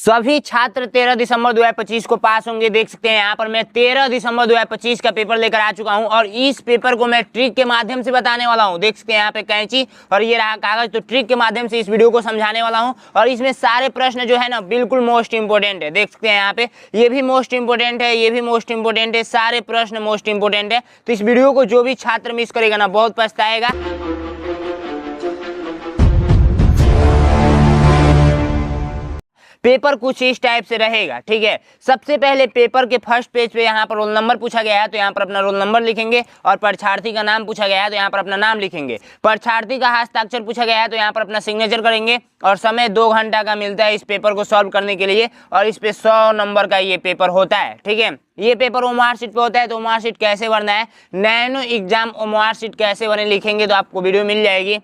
सभी छात्र 13 दिसंबर 2025 को पास होंगे। देख सकते हैं यहाँ पर मैं 13 दिसंबर 2025 का पेपर लेकर आ चुका हूँ और इस पेपर को मैं ट्रिक के माध्यम से बताने वाला हूँ। देख सकते हैं यहाँ पे कैंची और ये रहा कागज, तो ट्रिक के माध्यम से इस वीडियो को समझाने वाला हूँ और इसमें सारे प्रश्न जो है ना बिल्कुल मोस्ट इंपोर्टेंट है। देख सकते हैं यहाँ पे ये भी मोस्ट इंपोर्टेंट है, ये भी मोस्ट इंपोर्टेंट है, सारे प्रश्न मोस्ट इंपोर्टेंट है। तो इस वीडियो को जो भी छात्र मिस करेगा ना बहुत पछताएगा। पेपर कुछ इस टाइप से रहेगा, ठीक है। सबसे पहले पेपर के फर्स्ट पेज पे यहाँ पर रोल नंबर पूछा गया है तो यहाँ पर अपना रोल नंबर लिखेंगे और परीक्षार्थी का नाम पूछा गया है तो यहाँ पर अपना नाम लिखेंगे। परीक्षार्थी का हस्ताक्षर पूछा गया है तो यहाँ पर अपना सिग्नेचर करेंगे और समय 2 घंटा का मिलता है इस पेपर को सॉल्व करने के लिए और इस पे 100 नंबर का ये पेपर होता है, ठीक है। ये पेपर ओमआर शीट पे होता है तो ओमआर शीट कैसे भरना है, नैनो एग्जाम ओमआर शीट कैसे भरने लिखेंगे तो आपको वीडियो मिल जाएगी।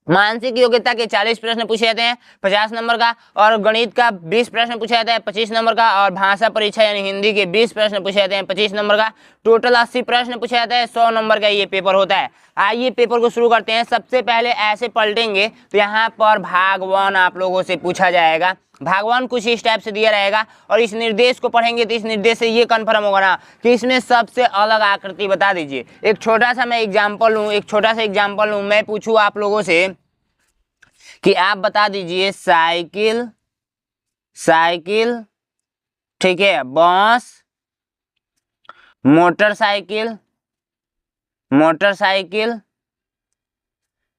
मानसिक योग्यता के 40 प्रश्न पूछे जाते हैं 50 नंबर का और गणित का 20 प्रश्न पूछा जाता है 25 नंबर का और भाषा परीक्षा यानी हिंदी के 20 प्रश्न पूछे जाते हैं 25 नंबर का। टोटल 80 प्रश्न पूछा जाता है, 100 नंबर का ये पेपर होता है। आइए पेपर को शुरू करते हैं। सबसे पहले ऐसे पलटेंगे तो यहाँ पर भाग 1 आप लोगों से पूछा जाएगा। भाग 1 कुछ इस टाइप से दिया रहेगा और इस निर्देश को पढ़ेंगे तो इस निर्देश से ये कन्फर्म होगा ना कि इसमें सबसे अलग आकृति बता दीजिए। एक छोटा सा मैं एग्जाम्पल लूँ, मैं पूछूँ आप लोगों से कि आप बता दीजिए साइकिल, ठीक है, बस, मोटरसाइकिल,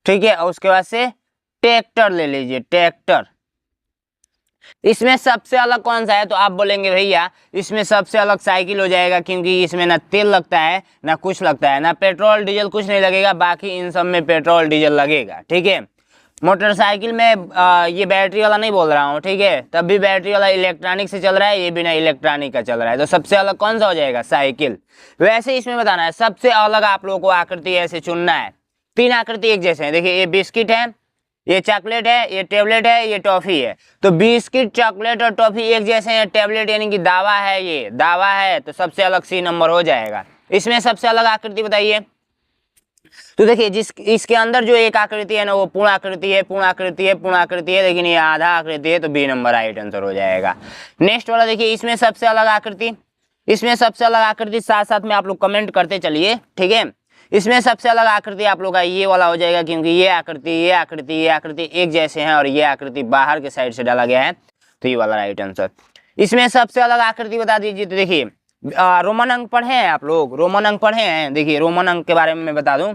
ठीक है, और उसके बाद से ट्रैक्टर ले लीजिए, ट्रैक्टर। इसमें सबसे अलग कौन सा है तो आप बोलेंगे भैया इसमें सबसे अलग साइकिल हो जाएगा क्योंकि इसमें ना तेल लगता है ना कुछ लगता है, ना पेट्रोल डीजल कुछ नहीं लगेगा, बाकी इन सब में पेट्रोल डीजल लगेगा, ठीक है। मोटरसाइकिल में ये बैटरी वाला नहीं बोल रहा हूँ, ठीक है, तब भी बैटरी वाला इलेक्ट्रॉनिक से चल रहा है, ये बिना इलेक्ट्रॉनिक का चल रहा है, तो सबसे अलग कौन सा हो जाएगा, साइकिल। वैसे इसमें बताना है सबसे अलग आप लोगों को आकृति ऐसे चुनना है। 3 आकृति एक जैसे हैं, देखिए ये बिस्किट है, ये चॉकलेट है, ये टेबलेट है, ये टॉफी है। तो बिस्किट, चॉकलेट और टॉफी एक जैसे हैं, टेबलेट यानी कि दावा है, ये दावा है तो सबसे अलग C नंबर हो जाएगा। इसमें सबसे अलग आकृति बताइए तो देखिए इसके अंदर जो एक आकृति है ना वो पूर्ण आकृति है, लेकिन ये आधा आकृति है तो B नंबर राइट आंसर हो जाएगा। नेक्स्ट वाला देखिए इसमें सबसे अलग आकृति, साथ साथ में आप लोग कमेंट करते चलिए, ठीक है। इसमें सबसे अलग आकृति आप लोग का ये वाला हो जाएगा क्योंकि ये आकृति एक जैसे हैं और ये आकृति बाहर के साइड से डाला गया है तो ये वाला राइट आंसर। इसमें सबसे अलग आकृति बता दीजिए तो देखिए रोमन अंक पढ़े हैं आप लोग, देखिए रोमन अंक के बारे में मैं बता दूं।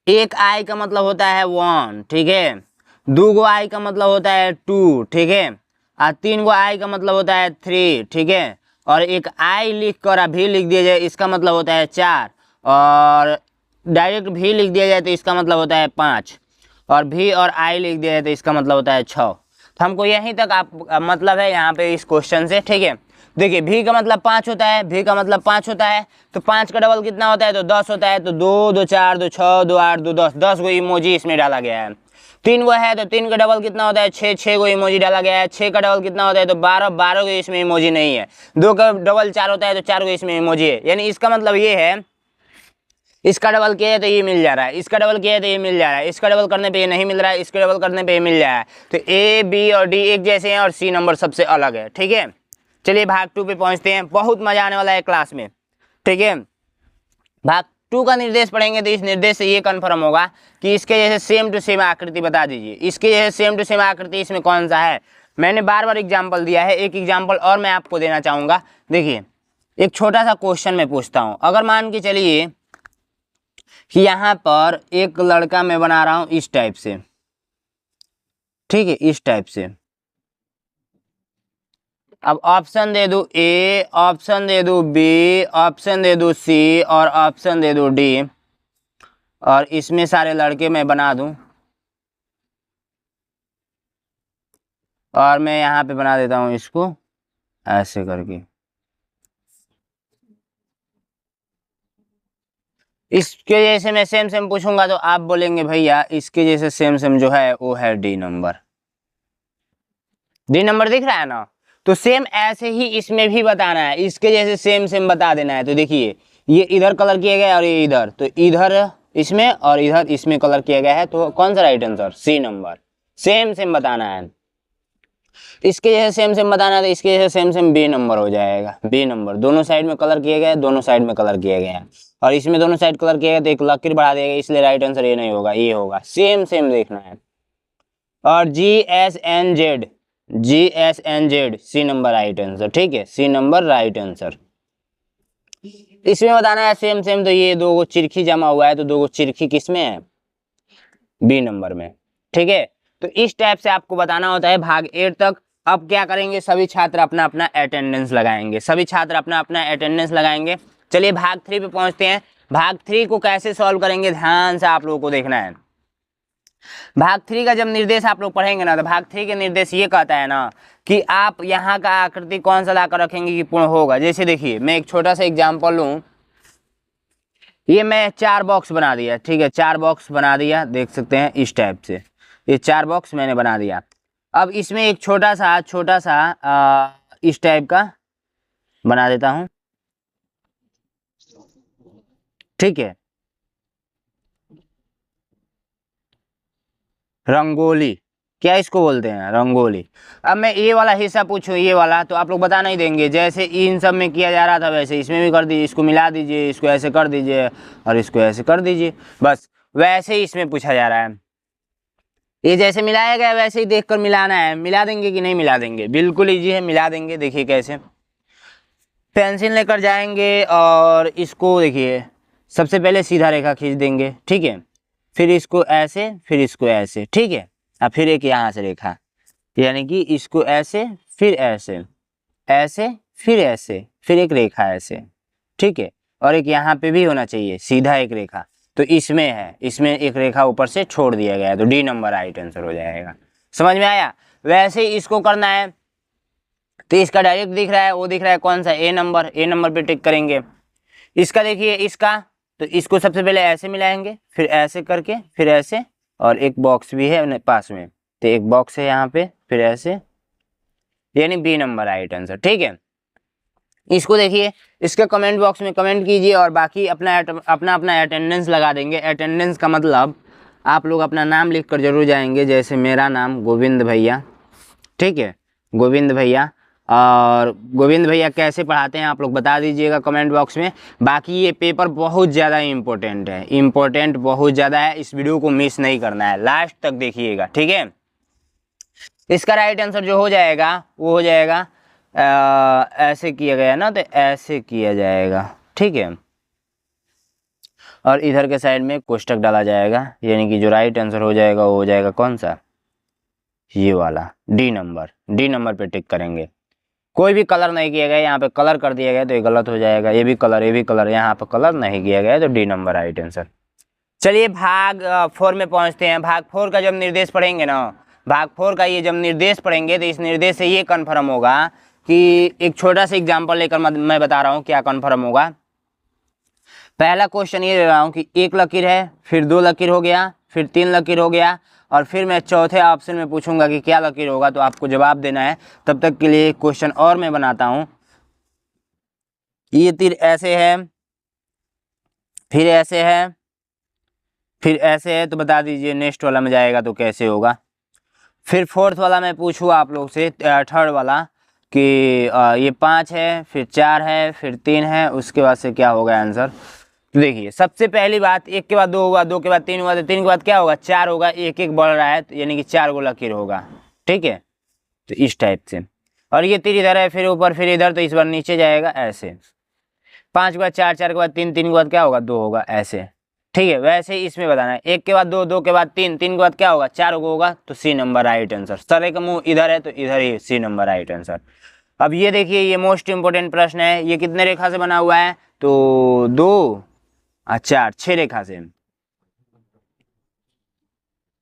एक I का मतलब होता है 1, ठीक है, 2 गो I का मतलब होता है 2, ठीक है, और 3 गो I का मतलब होता है 3, ठीक है, और एक I लिख कर भी लिख दिया जाए इसका मतलब होता है 4 और डायरेक्ट भी लिख दिया जाए तो इसका मतलब होता है 5 और भी और I लिख दिया जाए तो इसका मतलब होता है 6। तो हमको यहीं तक आप मतलब है यहाँ पे इस क्वेश्चन से, ठीक है। देखिए भी का मतलब 5 होता है, तो 5 का डबल कितना होता है तो 10 होता है, तो 2 2 4 2 6 2 8 2 10, 10 गो इमोजी इसमें डाला गया है। 3 गो है तो 3 का डबल कितना होता है 6, 6 गो इमोजी डाला गया है। 6 का डबल कितना होता है तो 12, 12 गो इसमें इमोजी नहीं है। 2 का डबल 4 होता है तो 4 गो इसमें इमोजी है, यानी इसका मतलब ये है इसका डबल किया है तो ये मिल जा रहा है, इसका डबल किया है तो ये मिल जा रहा है, इसका डबल करने पे ये नहीं मिल रहा है, इसके डबल करने पे ये मिल जा रहा है। तो A, B और D एक जैसे हैं और C नंबर सबसे अलग है, ठीक है। चलिए भाग 2 पे पहुंचते हैं, बहुत मजा आने वाला है क्लास में, ठीक है। भाग 2 का निर्देश पढ़ेंगे तो इस निर्देश से ये कन्फर्म होगा कि इसके जैसे सेम टू सेम आकृति बता दीजिए। इसके जैसे सेम टू सेम आकृति इसमें कौन सा है। मैंने बार एग्जाम्पल दिया है, एक एग्जाम्पल और मैं आपको देना चाहूँगा। देखिए एक छोटा सा क्वेश्चन मैं पूछता हूँ, अगर मान के चलिए कि यहाँ पर एक लड़का मैं बना रहा हूँ इस टाइप से, ठीक है, इस टाइप से। अब ऑप्शन दे दूं A, ऑप्शन दे दूं B, ऑप्शन दे दूं C और ऑप्शन दे दूं D और इसमें सारे लड़के मैं बना दूं और मैं यहाँ पे बना देता हूँ इसको ऐसे करके। इसके जैसे मैं सेम पूछूंगा तो आप बोलेंगे भैया इसके जैसे सेम जो है वो है D नंबर दिख रहा है ना। तो सेम ऐसे ही इसमें भी बताना है, इसके जैसे सेम बता देना है। तो देखिए ये इधर कलर किया गया है और ये इधर, तो इधर इसमें और इधर इसमें कलर किया गया है, तो कौन सा right answer, C number. Same बताना है। इसके जैसे सेम सेम बताना, तो इसके जैसे सेम सेम बी नंबर हो जाएगा। बी नंबर दोनों साइड में कलर किए गए, दोनों साइड में कलर किए गए हैं, और इसमें दोनों साइड कलर किया गया तो एक लकीर बढ़ा दिया गया, इसलिए राइट आंसर ये नहीं होगा, ये होगा। सेम सेम देखना है। और GSNZ, GSNZ C number right answer, ठीक है, सी नंबर राइट आंसर। इसमें बताना है सेम सेम, तो ये दो चिरखी जमा हुआ है, तो दो चिरखी किसमें है? बी नंबर में, ठीक है। तो इस टाइप से आपको बताना होता है भाग 8 तक। अब क्या करेंगे, सभी छात्र अपना अपना अटेंडेंस लगाएंगे, सभी छात्र अपना अपना अटेंडेंस लगाएंगे। चलिए भाग 3 पे पहुंचते हैं। भाग 3 को कैसे सॉल्व करेंगे, ध्यान से आप लोगों को देखना है। भाग 3 का जब निर्देश आप लोग पढ़ेंगे ना, तो भाग 3 के निर्देश ये कहता है ना कि आप यहाँ का आकृति कौन सा लाकर रखेंगे कि पूर्ण होगा। जैसे देखिए, मैं एक छोटा सा एग्जाम्पल लूँ, ये मैं 4 बॉक्स बना दिया, ठीक है, 4 बॉक्स बना दिया, देख सकते हैं इस टाइप से, ये 4 बॉक्स मैंने बना दिया। अब इसमें एक छोटा सा इस टाइप का बना देता हूं, ठीक है, रंगोली, क्या इसको बोलते हैं, रंगोली। अब मैं ये वाला हिस्सा पूछूं, ये वाला, तो आप लोग बता नहीं देंगे। जैसे इन सब में किया जा रहा था वैसे इसमें भी कर दीजिए, इसको मिला दीजिए, इसको ऐसे कर दीजिए और इसको ऐसे कर दीजिए, बस वैसे ही इसमें पूछा जा रहा है। ये जैसे मिलाया गया वैसे ही देखकर मिलाना है। मिला देंगे कि नहीं मिला देंगे, बिल्कुल ईजी है, मिला देंगे। देखिए कैसे, पेंसिल लेकर जाएंगे और इसको देखिए, सबसे पहले सीधा रेखा खींच देंगे, ठीक है, फिर इसको ऐसे, फिर इसको ऐसे, ठीक है, और फिर एक यहाँ से रेखा, यानी कि इसको ऐसे, फिर ऐसे, ऐसे, फिर ऐसे, फिर एक रेखा ऐसे, ठीक है, और एक यहाँ पे भी होना चाहिए सीधा एक रेखा, तो इसमें है, इसमें एक रेखा ऊपर से छोड़ दिया गया है, तो डी नंबर राइट आंसर हो जाएगा। समझ में आया? वैसे ही इसको करना है, तो इसका डायरेक्ट दिख रहा है, वो दिख रहा है कौन सा, ए नंबर, ए नंबर पे टिक करेंगे। इसका देखिए, इसका तो इसको सबसे पहले ऐसे मिलाएंगे, फिर ऐसे करके, फिर ऐसे, और एक बॉक्स भी है पास में, तो एक बॉक्स है यहाँ पे, फिर ऐसे, यानी बी नंबर राइट आंसर, ठीक है। इसको देखिए, इसके कमेंट बॉक्स में कमेंट कीजिए, और बाकी अपना अपना अटेंडेंस लगा देंगे। अटेंडेंस का मतलब आप लोग अपना नाम लिख कर जरूर जाएंगे, जैसे मेरा नाम गोविंद भैया, ठीक है, गोविंद भैया, और गोविंद भैया कैसे पढ़ाते हैं आप लोग बता दीजिएगा कमेंट बॉक्स में। बाकी ये पेपर बहुत ज़्यादा इम्पोर्टेंट है, इम्पोर्टेंट बहुत ज़्यादा है, इस वीडियो को मिस नहीं करना है, लास्ट तक देखिएगा, ठीक है। इसका राइट आंसर जो हो जाएगा वो हो जाएगा, ऐसे किया गया ना, तो ऐसे किया जाएगा, ठीक है, और इधर के साइड में कोष्टक डाला जाएगा, यानी कि जो राइट आंसर हो जाएगा वो हो जाएगा कौन सा, ये वाला, डी नंबर। डी नंबर पे टिक करेंगे। कोई भी कलर नहीं किया गया, यहाँ पे कलर कर दिया गया तो ये गलत हो जाएगा, ये भी कलर, ये भी कलर, यहाँ पे कलर नहीं किया गया तो डी नंबर राइट आंसर। चलिए भाग 4 में पहुंचते हैं। भाग 4 का जब निर्देश पढ़ेंगे ना, भाग 4 का ये जब निर्देश पढ़ेंगे, तो इस निर्देश से ये कन्फर्म होगा कि एक छोटा सा एग्जाम्पल लेकर मैं बता रहा हूँ क्या कन्फर्म होगा। पहला क्वेश्चन ये दे रहा हूँ कि एक लकीर है, फिर 2 लकीर हो गया, फिर 3 लकीर हो गया, और फिर मैं चौथे ऑप्शन में पूछूंगा कि क्या लकीर होगा, तो आपको जवाब देना है। तब तक के लिए क्वेश्चन और मैं बनाता हूँ। ये तीर ऐसे है, फिर ऐसे है, फिर ऐसे है, तो बता दीजिए नेक्स्ट वाला में जाएगा तो कैसे होगा। फिर फोर्थ वाला मैं पूछूँ आप लोग से, थर्ड वाला, कि ये 5 है, फिर 4 है, फिर 3 है, उसके बाद से क्या होगा आंसर। तो देखिए, सबसे पहली बात, 1 के बाद 2 हुआ, 2 के बाद 3 हुआ, तो 3 के बाद क्या होगा, 4 होगा, एक एक बढ़ रहा है, तो यानी कि 4 गो लकीर होगा, ठीक है, तो इस टाइप से। और ये तीर इधर है, फिर ऊपर, फिर इधर, तो इस बार नीचे जाएगा ऐसे। 5 के बाद 4, 4 के बाद 3, 3 के बाद क्या होगा, 2 होगा, ऐसे, ठीक है। वैसे ही इसमें बताना है, 1 के बाद 2, 2 के बाद 3, 3 के बाद क्या होगा, 4 होगा, तो सी नंबर राइट आंसर। सारे का मुंह इधर है तो इधर ही सी नंबर राइट आंसर। अब ये देखिए, ये मोस्ट इंपोर्टेंट प्रश्न है। ये कितने रेखा से बना हुआ है, तो 2 और 4, 6 रेखा से,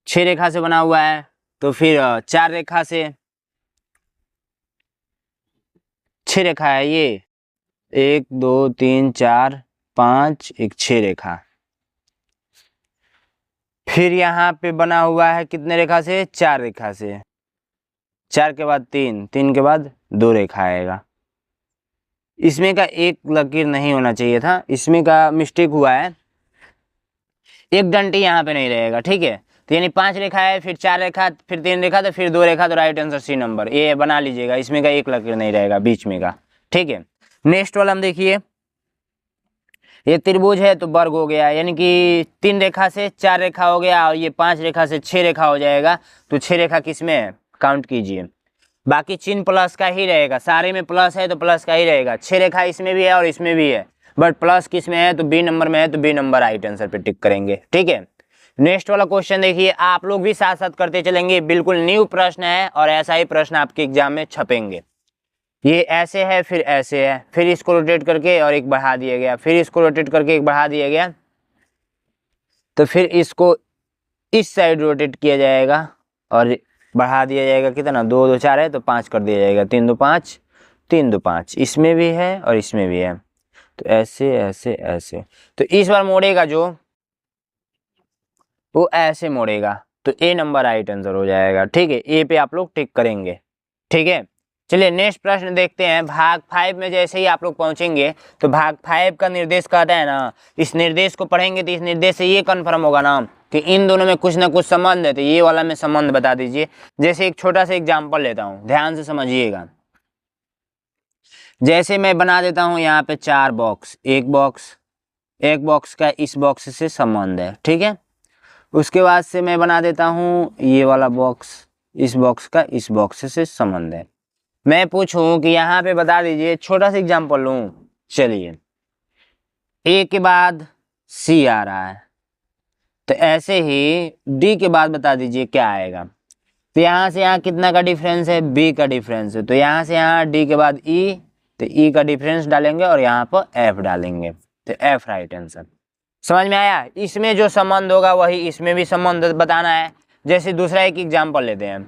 6 रेखा से बना हुआ है। तो फिर 4 रेखा से, 6 रेखा है ये, 1 2 3 4 5, एक 6 रेखा। फिर यहाँ पे बना हुआ है कितने रेखा से, 4 रेखा से, 4 के बाद 3, 3 के बाद 2 रेखा आएगा। इसमें का एक लकीर नहीं होना चाहिए था, इसमें का मिस्टेक हुआ है, एक डंटी यहाँ पे नहीं रहेगा, ठीक है। तो यानी 5 रेखा है, फिर 4 रेखा, फिर 3 रेखा, तो फिर 2 रेखा, तो राइट आंसर सी नंबर। ये बना लीजिएगा, इसमें का एक लकीर नहीं रहेगा बीच में का, ठीक है। नेक्स्ट वाला हम देखिए, ये त्रिभुज है तो वर्ग हो गया, यानी कि 3 रेखा से 4 रेखा हो गया और ये 5 रेखा से 6 रेखा हो जाएगा। तो 6 रेखा किस में है, काउंट कीजिए। बाकी चिन्ह प्लस का ही रहेगा, सारे में प्लस है तो प्लस का ही रहेगा। 6 रेखा इसमें भी है और इसमें भी है, बट प्लस किस में है, तो बी नंबर में है, तो बी नंबर राइट आंसर पे टिक करेंगे, ठीक है। नेक्स्ट वाला क्वेश्चन देखिए, आप लोग भी साथ साथ करते चलेंगे, बिल्कुल न्यू प्रश्न है और ऐसा ही प्रश्न आपके एग्जाम में छपेंगे। ये ऐसे है, फिर ऐसे है, फिर इसको रोटेट करके और एक बढ़ा दिया गया, फिर इसको रोटेट करके एक बढ़ा दिया गया, तो फिर इसको इस साइड रोटेट किया जाएगा और बढ़ा दिया जाएगा। कितना, 2 2 4 है तो 5 कर दिया जाएगा, 3 2 5, 3 2 5, इसमें भी है और इसमें भी है, तो ऐसे ऐसे ऐसे। तो इस बार मोड़ेगा जो, वो ऐसे मोड़ेगा, तो ए नंबर राइट आंसर हो जाएगा, ठीक है। ए पे आप लोग टिक करेंगे, ठीक है। चलिए नेक्स्ट प्रश्न देखते हैं। भाग 5 में जैसे ही आप लोग पहुंचेंगे, तो भाग 5 का निर्देश कहता है ना, इस निर्देश को पढ़ेंगे तो इस निर्देश से ये कन्फर्म होगा ना कि इन दोनों में कुछ ना कुछ संबंध है। तो ये वाला में संबंध बता दीजिए। जैसे एक छोटा सा एग्जाम्पल लेता हूँ, ध्यान से समझिएगा। जैसे मैं बना देता हूँ यहाँ पे 4 बॉक्स, एक बॉक्स का इस बॉक्स से संबंध है, ठीक है। उसके बाद से मैं बना देता हूँ ये वाला बॉक्स, इस बॉक्स का इस बॉक्स से संबंध है। मैं पूछूं कि यहाँ पे बता दीजिए, छोटा सा एग्जाम्पल लूं, चलिए ए के बाद सी आ रहा है, तो ऐसे ही डी के बाद बता दीजिए क्या आएगा। तो यहाँ से यहाँ कितना का डिफरेंस है, बी का डिफरेंस है, तो यहाँ से यहाँ डी के बाद ई, तो ई का डिफरेंस डालेंगे और यहाँ पर एफ डालेंगे, तो एफ राइट आंसर। समझ में आया। इसमें जो संबंध होगा वही इसमें भी संबंध बताना है। जैसे दूसरा एक एग्जाम्पल लेते हैं,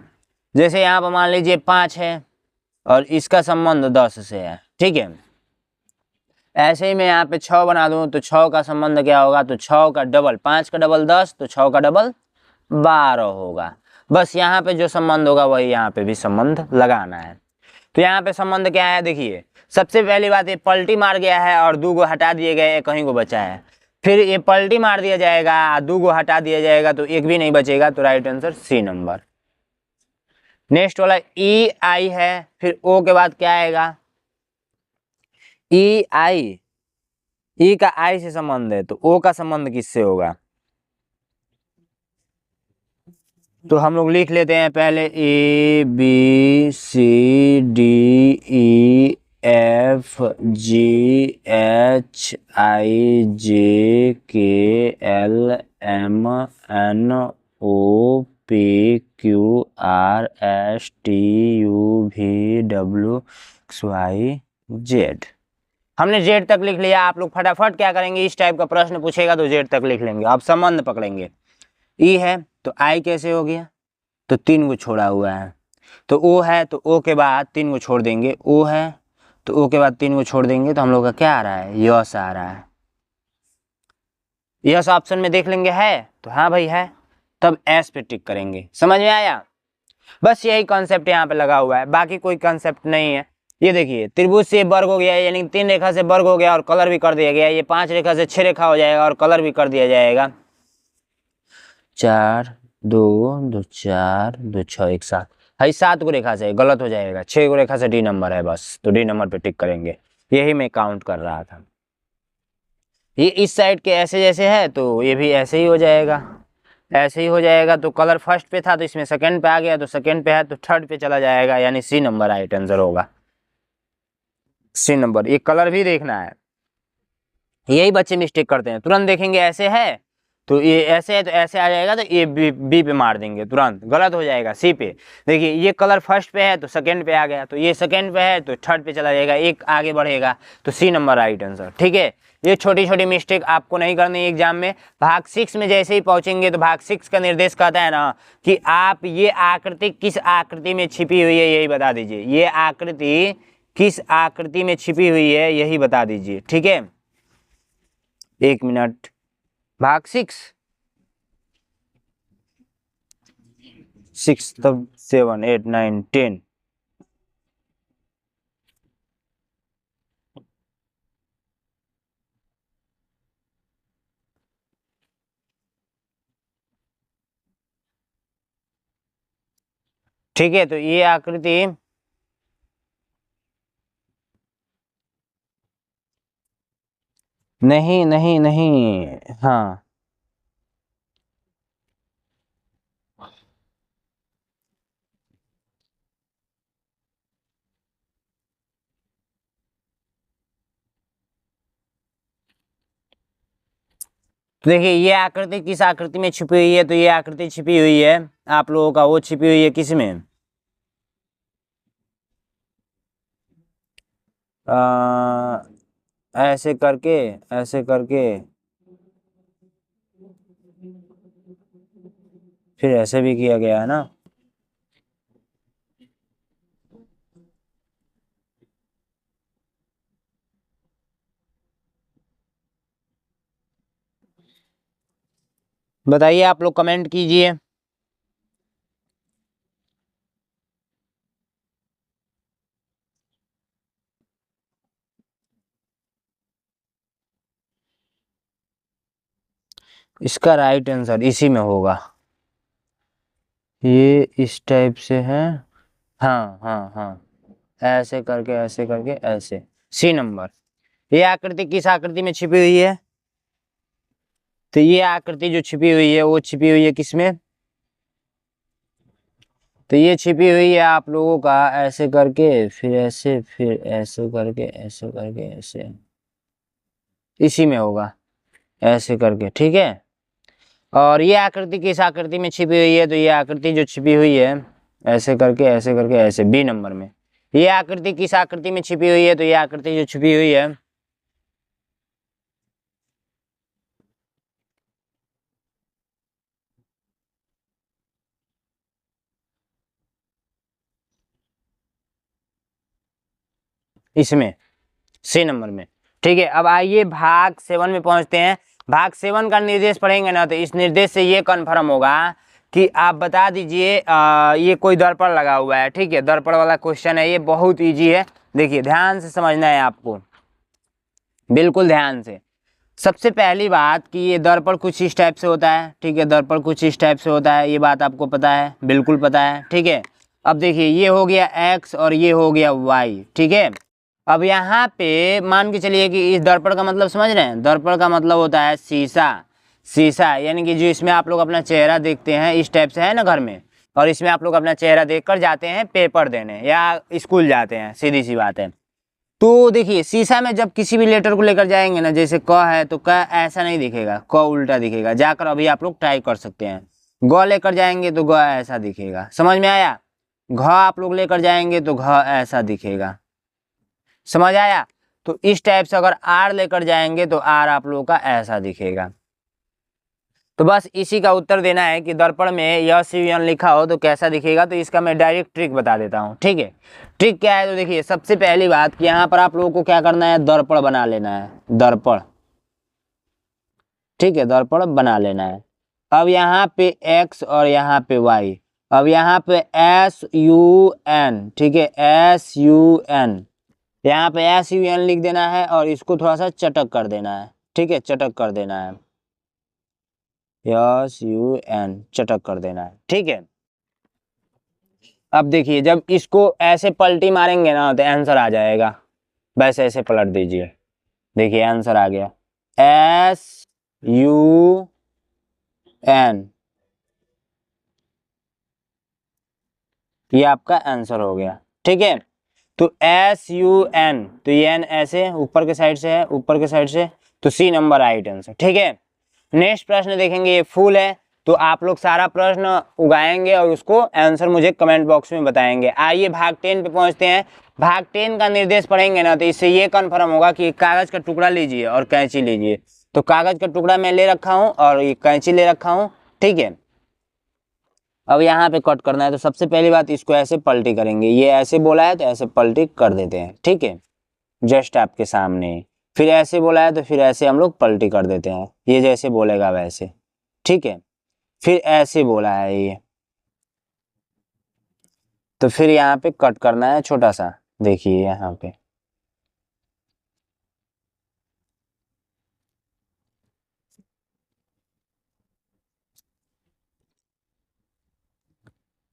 जैसे यहाँ पर मान लीजिए 5 है और इसका संबंध 10 से है, ठीक है। ऐसे ही मैं यहाँ पे 6 बना दूं, तो 6 का संबंध क्या होगा, तो 6 का डबल, 5 का डबल 10, तो 6 का डबल 12 होगा। बस यहाँ पे जो संबंध होगा वही यहाँ पे भी संबंध लगाना है। तो यहाँ पे संबंध क्या है, देखिए सबसे पहली बात, ये पलटी मार गया है और 2 को हटा दिए गए, कहीं को बचा है। फिर ये पलटी मार दिया जाएगा, 2 को हटा दिया जाएगा, तो एक भी नहीं बचेगा, तो right answer C number. Next वाला ई आई है, फिर ओ के बाद क्या आएगा, ई आई, ई का आई से संबंध है, तो ओ का संबंध किससे होगा, तो हम लोग लिख लेते हैं पहले A B C D E F G H I J K L M N O P Q R S T U V W X Y Z. हमने जेड तक लिख लिया। आप लोग फटाफट क्या करेंगे, इस टाइप का प्रश्न पूछेगा तो जेड तक लिख लेंगे। अब संबंध पकड़ेंगे, ई है तो आई कैसे हो गया, तो 3 को छोड़ा हुआ है, तो ओ है तो ओ के बाद 3 को छोड़ देंगे, ओ है तो ओ के बाद 3 को छोड़ देंगे, तो हम लोग का क्या आ रहा है, यस आ रहा है। यस ऑप्शन में देख लेंगे है, तो हाँ भाई है, तब एस पे टिक करेंगे। समझ में आया। बस यही कॉन्सेप्ट यहाँ पे लगा हुआ है, बाकी कोई कॉन्सेप्ट नहीं है। ये देखिए त्रिभुज से वर्ग हो गया, यानी 3 रेखा से वर्ग हो गया और कलर भी कर दिया गया। ये 5 रेखा से 6 रेखा हो जाएगा और कलर भी कर दिया जाएगा। 4 2 2 4 2 6 एक साथ, भाई 7 को रेखा से गलत हो जाएगा, 6 को रेखा से डी नंबर है बस, तो डी नंबर पे टिक करेंगे। यही मैं काउंट कर रहा था। ये इस साइड के ऐसे जैसे है तो ये भी ऐसे ही हो जाएगा, ऐसे ही हो जाएगा। तो कलर फर्स्ट पे था तो इसमें सेकंड पे आ गया, तो सेकंड पे है तो थर्ड पे चला जाएगा, यानी सी नंबर राइट आंसर होगा, सी नंबर। ये कलर भी देखना है, यही बच्चे मिस्टेक करते हैं। तुरंत देखेंगे ऐसे है तो ये ऐसे है तो ऐसे आ जाएगा, तो ये बी पे मार देंगे, तुरंत गलत हो जाएगा सी पे। देखिए ये कलर फर्स्ट पे है तो सेकंड पे आ गया, तो ये सेकंड पे है तो थर्ड पे चला जाएगा, एक आगे बढ़ेगा, तो सी नंबर राइट आंसर, ठीक है। ये छोटी छोटी मिस्टेक आपको नहीं करनी एग्जाम में। भाग 6 में जैसे ही पहुंचेंगे तो भाग 6 का निर्देश कहता है ना कि आप ये आकृति किस आकृति में छिपी हुई है यही बता दीजिए, ये आकृति किस आकृति में छिपी हुई है यही बता दीजिए, ठीक है। 1 मिनट, भाग 6 तब 7 8 9 10, ठीक है, तो ये आकृति नहीं नहीं नहीं, हाँ तो देखिए ये आकृति किस आकृति में छिपी हुई है, तो ये आकृति छिपी हुई है आप लोगों का, वो छिपी हुई है किस में, ऐसे करके, ऐसे करके, फिर ऐसे भी किया गया है ना। बताइए आप लोग, कमेंट कीजिए। इसका राइट आंसर इसी में होगा, ये इस टाइप से है, हाँ हाँ हाँ, ऐसे करके, ऐसे करके, ऐसे, सी नंबर। ये आकृति किस आकृति में छिपी हुई है, तो ये आकृति जो छिपी हुई है वो छिपी हुई है किसमें, तो ये छिपी हुई है आप लोगों का ऐसे करके, फिर ऐसे, फिर ऐसे करके, ऐसे करके, ऐसे, इसी में होगा, ऐसे करके, ठीक है। और ये आकृति किस आकृति में छिपी हुई है, तो ये आकृति जो छिपी हुई है ऐसे करके, ऐसे करके, ऐसे, बी नंबर में। ये आकृति किस आकृति में छिपी हुई है, तो ये आकृति जो छिपी हुई है इसमें, सी नंबर में। ठीक है, अब आइए भाग 7 में पहुंचते हैं। भाग 7 का निर्देश पढ़ेंगे ना, तो इस निर्देश से ये कन्फर्म होगा कि आप बता दीजिए, ये कोई दर्पण लगा हुआ है, ठीक है, दर्पण वाला क्वेश्चन है, ये बहुत इजी है। देखिए ध्यान से समझना है आपको, बिल्कुल ध्यान से। सबसे पहली बात कि ये दर्पण कुछ इस टाइप से होता है, ठीक है, दर्पण कुछ इस टाइप से होता है, ये बात आपको पता है, बिल्कुल पता है, ठीक है। अब देखिए ये हो गया x और ये हो गया y, ठीक है। अब यहाँ पे मान के चलिए कि इस दर्पण का मतलब समझ रहे हैं, दर्पण का मतलब होता है शीशा, शीशा यानी कि जो इसमें आप लोग अपना चेहरा देखते हैं, इस टाइप से है ना घर में, और इसमें आप लोग अपना चेहरा देखकर जाते हैं पेपर देने या स्कूल जाते हैं, सीधी सी बात है। तो देखिए शीशा में जब किसी भी लेटर को लेकर जाएंगे ना, जैसे क है तो क ऐसा नहीं दिखेगा, क उल्टा दिखेगा, जाकर अभी आप लोग ट्राई कर सकते हैं। ग लेकर जाएंगे तो ग ऐसा दिखेगा, समझ में आया। घ आप लोग लेकर जाएंगे तो घ ऐसा दिखेगा, समझ आया। तो इस टाइप से अगर आर लेकर जाएंगे तो आर आप लोगों का ऐसा दिखेगा। तो बस इसी का उत्तर देना है कि दर्पण में यस यू एन लिखा हो तो कैसा दिखेगा। तो इसका मैं डायरेक्ट ट्रिक बता देता हूँ, ठीक है। ट्रिक क्या है, तो देखिए सबसे पहली बात कि यहाँ पर आप लोगों को क्या करना है, दर्पण बना लेना है, दर्पण, ठीक है, दर्पण बना लेना है। अब यहाँ पे एक्स और यहाँ पे वाई, अब यहाँ पे एस यू एन, ठीक है, एस यू एन, यहाँ पे एस यू एन लिख देना है और इसको थोड़ा सा चटक कर देना है, ठीक है, चटक कर देना है, यस यू एन, चटक कर देना है, ठीक है। अब देखिए जब इसको ऐसे पलटी मारेंगे ना तो आंसर आ जाएगा, बस ऐसे पलट दीजिए, देखिए आंसर आ गया, एस यू एन, ये आपका आंसर हो गया, ठीक है। तो एस यू एन, तो ये एन ऐसे ऊपर के साइड से है, ऊपर के साइड से, तो सी नंबर राइट आंसर, ठीक है। नेक्स्ट प्रश्न देखेंगे, ये फूल है, तो आप लोग सारा प्रश्न उगाएंगे और उसको आंसर मुझे कमेंट बॉक्स में बताएंगे। आइए भाग 10 पे पहुंचते हैं। भाग 10 का निर्देश पढ़ेंगे ना, तो इससे ये कन्फर्म होगा कि कागज का टुकड़ा लीजिए और कैंची लीजिए। तो कागज का टुकड़ा मैं ले रखा हूँ और ये कैंची ले रखा हूँ, ठीक है। अब यहाँ पे कट करना है, तो सबसे पहली बात इसको ऐसे पलटी करेंगे, ये ऐसे बोला है तो ऐसे पलटी कर देते हैं, ठीक है, जस्ट आपके सामने। फिर ऐसे बोला है तो फिर ऐसे हम लोग पलटी कर देते हैं, ये जैसे बोलेगा वैसे, ठीक है। फिर ऐसे बोला है ये, तो फिर यहाँ पे कट करना है छोटा सा, देखिए यहाँ पे,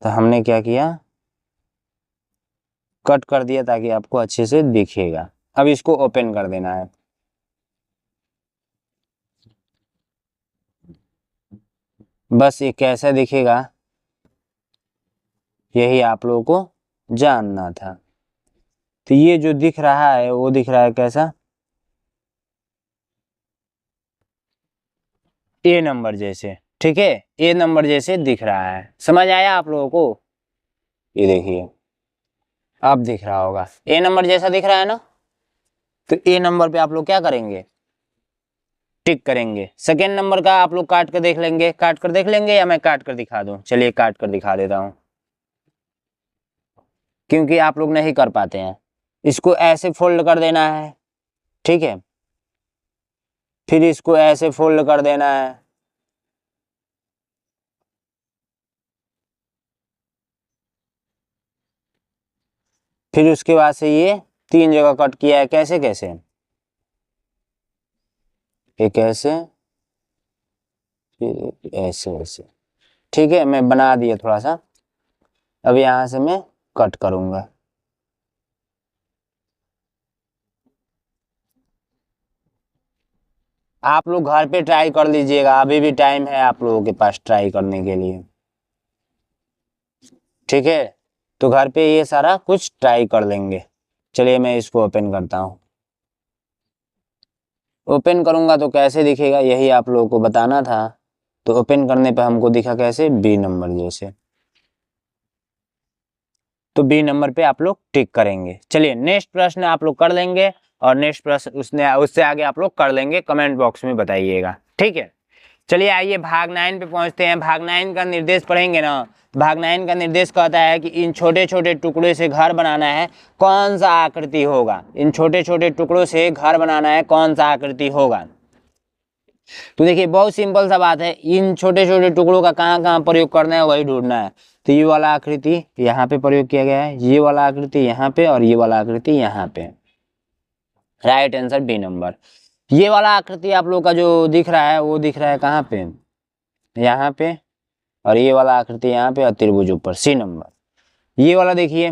तो हमने क्या किया, कट कर दिया ताकि आपको अच्छे से दिखेगा। अब इसको ओपन कर देना है। बस ये कैसा दिखेगा यही आप लोगों को जानना था। तो ये जो दिख रहा है वो दिख रहा है कैसा, ए नंबर जैसे, ठीक है, ए नंबर जैसे दिख रहा है। समझ आया आप लोगों को? ये देखिए अब दिख रहा होगा, ए नंबर जैसा दिख रहा है ना। तो ए नंबर पे आप लोग क्या करेंगे, टिक करेंगे। सेकेंड नंबर का आप लोग काट कर देख लेंगे, काट कर देख लेंगे या मैं काट कर दिखा दूं? चलिए काट कर दिखा देता हूं, क्योंकि आप लोग नहीं कर पाते हैं। इसको ऐसे फोल्ड कर देना है, ठीक है, फिर इसको ऐसे फोल्ड कर देना है, फिर उसके बाद से ये 3 जगह कट किया है। कैसे कैसे, एक ऐसे, फिर ऐसे ऐसे, ठीक है। मैं बना दिया थोड़ा सा, अब यहां से मैं कट करूंगा। आप लोग घर पे ट्राई कर लीजिएगा, अभी भी टाइम है आप लोगों के पास ट्राई करने के लिए, ठीक है। तो घर पे ये सारा कुछ ट्राई कर लेंगे। चलिए मैं इसको ओपन करता हूँ। ओपन करूंगा तो कैसे दिखेगा यही आप लोगों को बताना था। तो ओपन करने पे हमको दिखा कैसे, बी नंबर जैसे। तो बी नंबर पे आप लोग टिक करेंगे। चलिए नेक्स्ट प्रश्न आप लोग कर लेंगे, और नेक्स्ट प्रश्न उससे आगे आप लोग कर लेंगे, कमेंट बॉक्स में बताइएगा, ठीक है। चलिए आइए भाग 9 पे पहुंचते हैं। भाग 9 का निर्देश पढ़ेंगे ना। भाग 9 का निर्देश कहता है कि इन छोटे छोटे टुकड़े से घर बनाना है, कौन सा आकृति होगा। इन छोटे छोटे टुकड़ों से घर बनाना है, कौन सा आकृति होगा। तो देखिए बहुत सिंपल सा बात है, इन छोटे छोटे टुकड़ों का कहाँ कहाँ प्रयोग करना है वही ढूंढना है। तो ये वाला आकृति यहाँ पे प्रयोग किया गया है, ये वाला आकृति यहाँ पे, और ये वाला आकृति यहाँ पे। Right answer B number. ये वाला आकृति आप लोग का जो दिख रहा है वो दिख रहा है कहाँ पे, यहाँ पे, और ये वाला आकृति यहाँ पे, और त्रिभुज ऊपर, सी नंबर। ये वाला देखिए,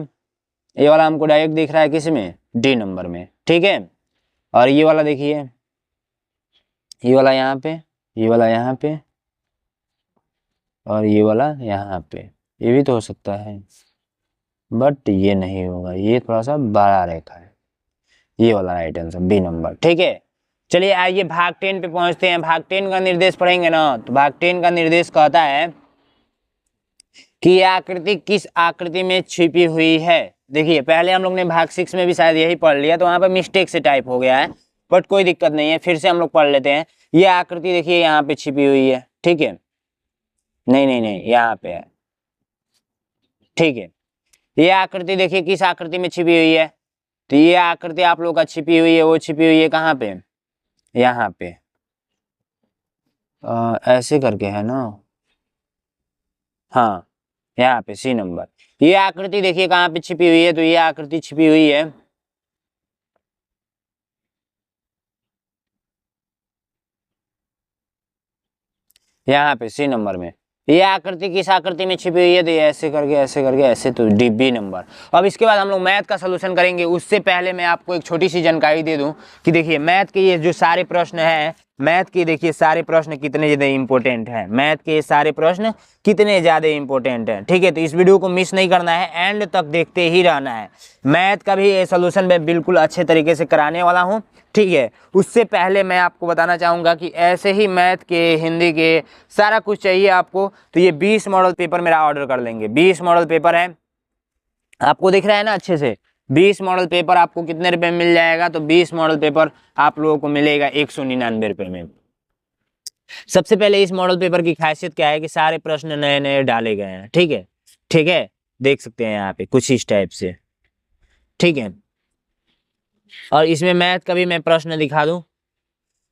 ये वाला हमको डायरेक्ट दिख रहा है किस में, डी नंबर में, ठीक है। और ये वाला देखिए, ये वाला यहाँ पे, ये वाला यहाँ पे, और ये वाला यहाँ पे। ये भी तो हो सकता है, बट ये नहीं होगा, ये थोड़ा सा बड़ा रेखा है। ये वाला राइट आंसर बी नंबर, ठीक है। चलिए आइए भाग 10 पे पहुंचते हैं। भाग 10 का निर्देश पढ़ेंगे ना। तो भाग 10 का निर्देश कहता है कि यह आकृति किस आकृति में छिपी हुई है। देखिए पहले हम लोग ने भाग 6 में भी शायद यही पढ़ लिया, तो वहां पर मिस्टेक से टाइप हो गया है, बट कोई दिक्कत नहीं है, फिर से हम लोग पढ़ लेते हैं। यह आकृति देखिए यहाँ पे छिपी हुई है, ठीक है, नहीं नहीं नहीं यहाँ पे है, ठीक है। यह आकृति देखिए किस आकृति में छिपी हुई है। तो ये आकृति आप लोग का छिपी हुई है, वो छिपी हुई है कहाँ पे, यहाँ पे, ऐसे करके है ना, हाँ यहाँ पे सी नंबर। ये आकृति देखिए कहाँ पे छिपी हुई है। तो ये आकृति छिपी हुई है यहाँ पे सी नंबर में। ये आकृति किस आकृति में छिपी हुई है, तो ये ऐसे करके ऐसे करके ऐसे, तो डी बी नंबर। अब इसके बाद हम लोग मैथ का सलूशन करेंगे। उससे पहले मैं आपको एक छोटी सी जानकारी दे दूं कि देखिए मैथ के ये जो सारे प्रश्न हैं, मैथ के देखिए सारे प्रश्न कितने ज़्यादा इंपॉर्टेंट हैं। मैथ के सारे प्रश्न कितने ज़्यादा इंपॉर्टेंट हैं, ठीक है। तो इस वीडियो को मिस नहीं करना है, एंड तक देखते ही रहना है। मैथ का भी ये सलूशन मैं बिल्कुल अच्छे तरीके से कराने वाला हूँ, ठीक है। उससे पहले मैं आपको बताना चाहूँगा कि ऐसे ही मैथ के, हिंदी के सारा कुछ चाहिए आपको, तो ये 20 मॉडल पेपर मेरा ऑर्डर कर लेंगे। 20 मॉडल पेपर है, आपको दिख रहा है ना अच्छे से। 20 मॉडल पेपर आपको कितने रुपए में मिल जाएगा, तो 20 मॉडल पेपर आप लोगों को मिलेगा 199 रुपए में। सबसे पहले इस मॉडल पेपर की खासियत क्या है कि सारे प्रश्न नए नए डाले गए हैं, ठीक है, ठीक है, देख सकते हैं यहाँ पे कुछ इस टाइप से, ठीक है। और इसमें मैथ का भी मैं प्रश्न दिखा दूं,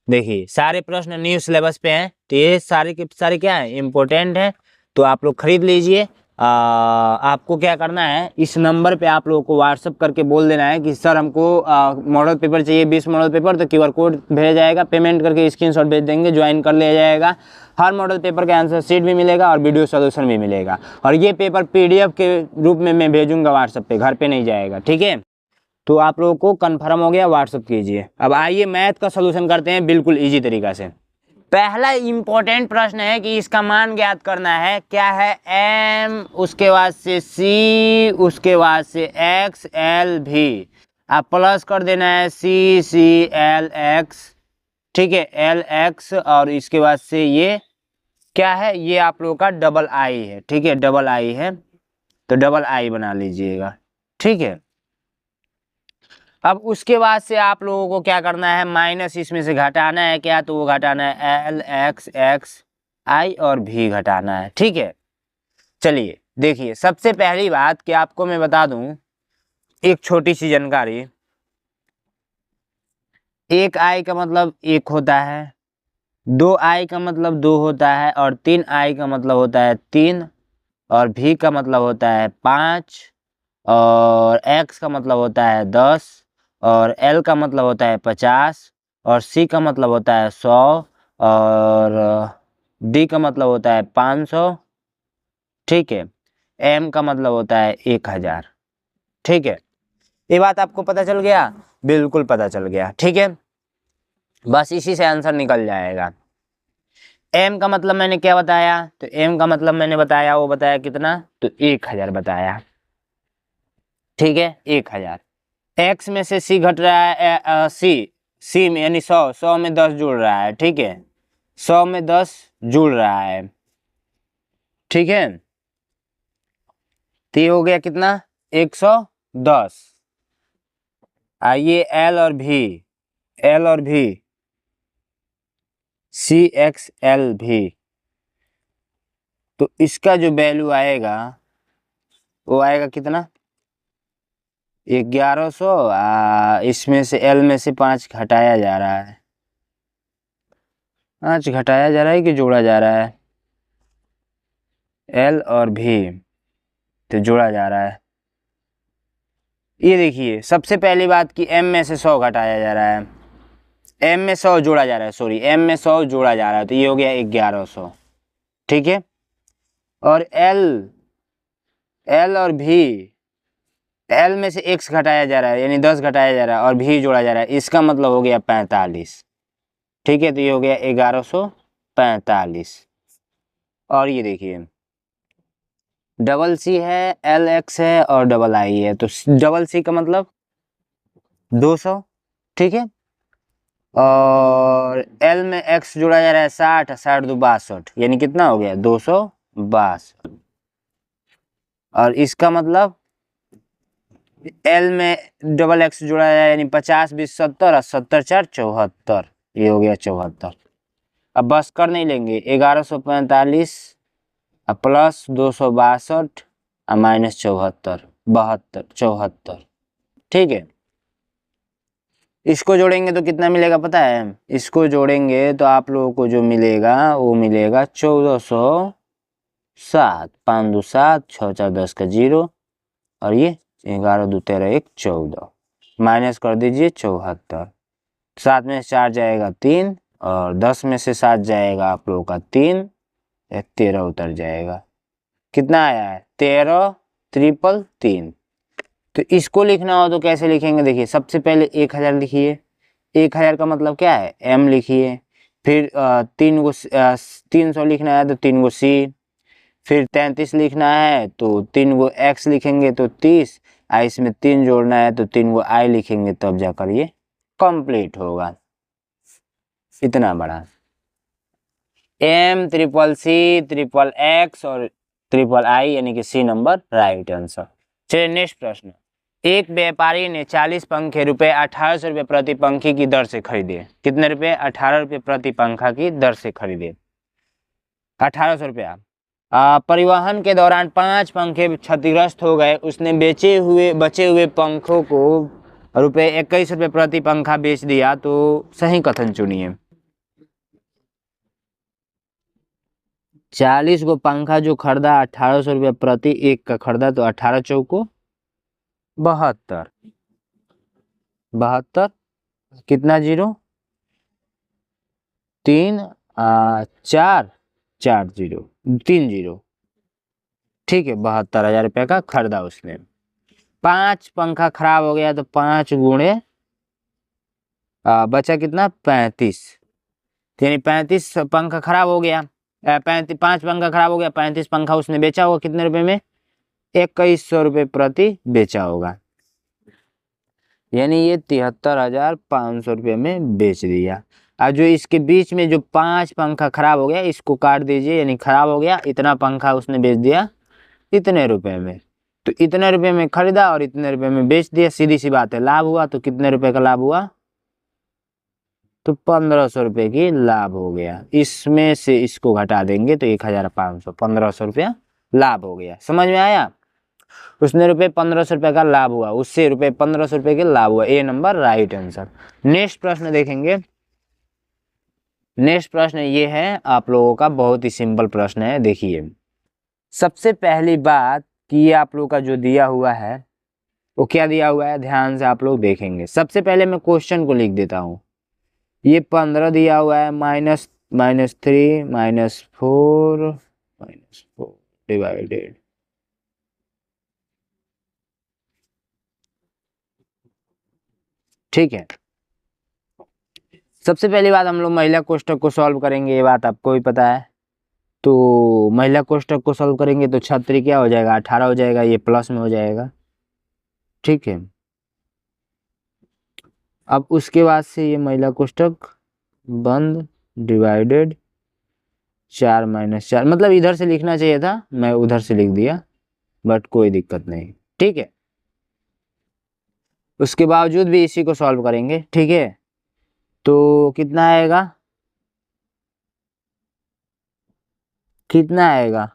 देखिए सारे प्रश्न न्यू सिलेबस पे हैं, तो ये सारे के सारे क्या है, इम्पोर्टेंट है। तो आप लोग खरीद लीजिए आपको क्या करना है, इस नंबर पे आप लोगों को व्हाट्सअप करके बोल देना है कि सर हमको मॉडल पेपर चाहिए 20 मॉडल पेपर, तो QR कोड भेजा जाएगा, पेमेंट करके स्क्रीनशॉट भेज देंगे, ज्वाइन कर लिया जाएगा। हर मॉडल पेपर का आंसर शीट भी मिलेगा और वीडियो सोल्यूशन भी मिलेगा, और ये पेपर PDF के रूप में मैं भेजूंगा व्हाट्सएप पे, घर पे नहीं जाएगा, ठीक है। तो आप लोगों को कन्फर्म हो गया, व्हाट्सअप कीजिए। अब आइए मैथ का सोल्यूशन करते हैं बिल्कुल ईजी तरीका से। पहला इंपॉर्टेंट प्रश्न है कि इसका मान ज्ञात करना है, क्या है, m, उसके बाद से c, उसके बाद से x l भी, आप प्लस कर देना है c l x, ठीक है, l x, और इसके बाद से ये क्या है, ये आप लोगों का डबल i है, ठीक है, डबल i है, तो डबल i बना लीजिएगा, ठीक है। अब उसके बाद से आप लोगों को क्या करना है, माइनस इसमें से घटाना है, क्या, तो वो घटाना है l x x i और v घटाना है, ठीक है। चलिए देखिए, सबसे पहली बात कि आपको मैं बता दूं एक छोटी सी जानकारी, 1i का मतलब 1 होता है, 2i का मतलब 2 होता है, और 3i का मतलब होता है 3, और v का मतलब होता है 5, और x का मतलब होता है 10, और l का मतलब होता है 50, और c का मतलब होता है 100, और d का मतलब होता है 500, ठीक है, m का मतलब होता है 1000, ठीक है। ये बात आपको पता चल गया, बिल्कुल पता चल गया, ठीक है। बस इसी से आंसर निकल जाएगा। m का मतलब मैंने क्या बताया, तो m का मतलब मैंने बताया, वो बताया कितना, तो 1000 बताया, ठीक है, 1000। x में से c घट रहा है, c में यानी 100 में 10 जुड़ रहा है, ठीक है, 100 में 10 जुड़ रहा है, ठीक है, तो ये हो गया कितना, 110। आइए l और v, CXL भी, तो इसका जो वैल्यू आएगा वो आएगा कितना, 1100। इसमें से L में से 5 घटाया जा रहा है, 5 घटाया जा रहा है कि जोड़ा जा रहा है, L और V तो जोड़ा जा रहा है। ये देखिए, सबसे पहली बात कि M में से 100 घटाया जा रहा है, M में 100 जोड़ा जा रहा है, सॉरी M में 100 जोड़ा जा रहा है, तो ये हो गया 1100, ठीक है। और L और V, L में से x घटाया जा रहा है यानी 10 घटाया जा रहा है, और v जोड़ा जा रहा है, इसका मतलब हो गया 45, ठीक है, तो ये हो गया 1145। और ये देखिए, डबल c है, LX है, और डबल i है, तो डबल c का मतलब 200, ठीक है, और L में x जोड़ा जा रहा है 60, 60 2 62, यानी कितना हो गया 262, और इसका मतलब L में डबल x जोड़ा जाए यानी 50 20 70, और 70 4 74, ये हो गया 74। अब बस कर नहीं लेंगे, 1145 प्लस 262 माइनस 74, 74, ठीक है। इसको जोड़ेंगे तो कितना मिलेगा पता है, इसको जोड़ेंगे तो आप लोगों को जो मिलेगा वो मिलेगा 1407, 5 2 7, 6 4 10 का 0, और ये 11 2 13 1 14, माइनस कर दीजिए 74, 7 में से 4 जाएगा 3, और 10 में से 7 जाएगा आप लोगों का 3, 13 उतर जाएगा, कितना आया है 13 3 3। तो इसको लिखना हो तो कैसे लिखेंगे, देखिए सबसे पहले 1000 लिखिए, 1000 का मतलब क्या है m लिखिए, फिर 300 लिखना है तो 3 गो c, फिर 33 लिखना है तो 3 गो x लिखेंगे तो 30, इसमें 3 जोड़ना है तो 3 गो i लिखेंगे, तब जाकर ये कंप्लीट होगा। इतना बड़ा m triple c triple x और ट्रिपल i यानी कि c नंबर राइट आंसर। चलिए नेक्स्ट प्रश्न, एक व्यापारी ने 40 पंखे रुपए 1800 रुपये प्रति पंखी की दर से खरीदे, कितने रुपए, 18 रुपये प्रति पंखा की दर से खरीदे, 1800 रुपया। परिवहन के दौरान 5 पंखे क्षतिग्रस्त हो गए, उसने बचे हुए पंखों को रुपए 21 रुपये प्रति पंखा बेच दिया, तो सही कथन चुनिए। 40 को पंखा जो खरीदा 1800 रुपये प्रति एक का खरीदा, तो 18 चौको 72, 72 कितना जीरो, 3 4 4 जीरो 3 जीरो, ठीक है। 72,000 रुपये का खरीदा उसने। 5 पंखा खराब हो गया तो 5 गुणे बचा कितना 35, यानी 35 पंखा खराब हो गया, 5 पंखा खराब हो गया, 35 पंखा उसने बेचा होगा कितने रुपए में, 2100 रुपये प्रति बेचा होगा, यानी ये 73,500 रुपये में बेच दिया। और जो इसके बीच में जो 5 पंखा खराब हो गया इसको काट दीजिए, यानी खराब हो गया, इतना पंखा उसने बेच दिया इतने रुपए में, तो इतने रुपए में खरीदा और इतने रुपए में बेच दिया, सीधी सी बात है, लाभ हुआ। तो कितने रुपए का लाभ हुआ, तो 1500 रुपये की लाभ हो गया। इसमें से इसको घटा देंगे तो 1500, 1500 रुपया लाभ हो गया। समझ में आया, उसने रुपये 1500 रुपये का लाभ हुआ, उससे रुपये 1500 रुपये के लाभ हुआ। ए नंबर राइट आंसर। नेक्स्ट प्रश्न देखेंगे। नेक्स्ट प्रश्न ये है आप लोगों का, बहुत ही सिंपल प्रश्न है। देखिए सबसे पहली बात कि ये आप लोगों का जो दिया हुआ है वो क्या दिया हुआ है, ध्यान से आप लोग देखेंगे। सबसे पहले मैं क्वेश्चन को लिख देता हूँ। ये 15 दिया हुआ है, -3 -4 डिवाइडेड, ठीक है। सबसे पहली बात हम लोग महिला कोष्ठक को सॉल्व करेंगे, ये बात आपको भी पता है। तो महिला कोष्ठक को सॉल्व करेंगे तो 6 क्या हो जाएगा, 18 हो जाएगा, ये प्लस में हो जाएगा, ठीक है। अब उसके बाद से ये महिला कोष्ठक बंद, डिवाइडेड 4 - 4, मतलब इधर से लिखना चाहिए था, मैं उधर से लिख दिया, बट कोई दिक्कत नहीं, ठीक है। उसके बावजूद भी इसी को सॉल्व करेंगे, ठीक है। तो कितना आएगा, कितना आएगा,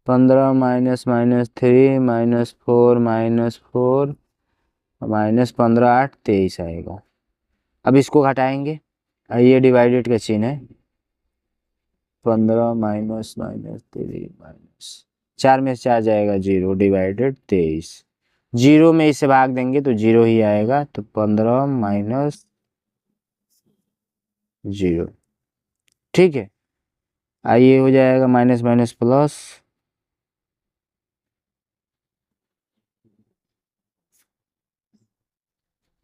-3 -4 -15 8 23 आएगा। अब इसको घटाएंगे, ये डिवाइडेड का चिन्ह है, 15 -3 4 में से 4 जाएगा 0, डिवाइडेड 23, 0 में इसे भाग देंगे तो 0 ही आएगा, तो 15 - 0, ठीक है। आइए हो जाएगा माइनस माइनस प्लस,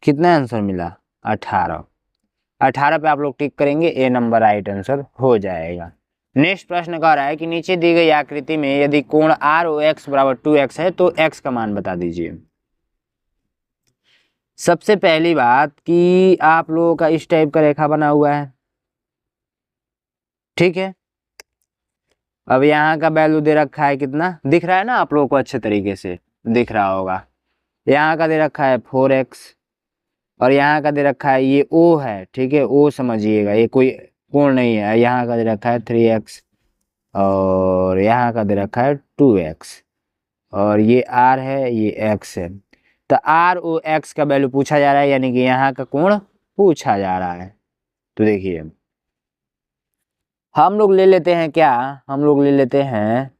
कितना आंसर मिला 18, 18 पे आप लोग टिक करेंगे, ए नंबर राइट आंसर हो जाएगा। नेक्स्ट प्रश्न कह रहा है कि नीचे दी गई आकृति में यदि कोण आर ओ एक्स बराबर 2x है तो x का मान बता दीजिए। सबसे पहली बात कि आप लोगों का इस टाइप का रेखा बना हुआ है, ठीक है। अब यहाँ का वैल्यू दे रखा है, कितना दिख रहा है ना आप लोगों को, अच्छे तरीके से दिख रहा होगा। यहाँ का दे रखा है 4x और यहाँ का दे रखा है ये O है, ठीक है, O समझिएगा, ये कोई कोण नहीं है। यहाँ का दे रखा है 3x और यहाँ का दे रखा है 2x और ये R है, ये x है। तो R O x का वैल्यू पूछा जा रहा है, यानी कि यहाँ का कोण पूछा जा रहा है। तो देखिए हम लोग ले लेते हैं क्या, हम लोग ले लेते हैं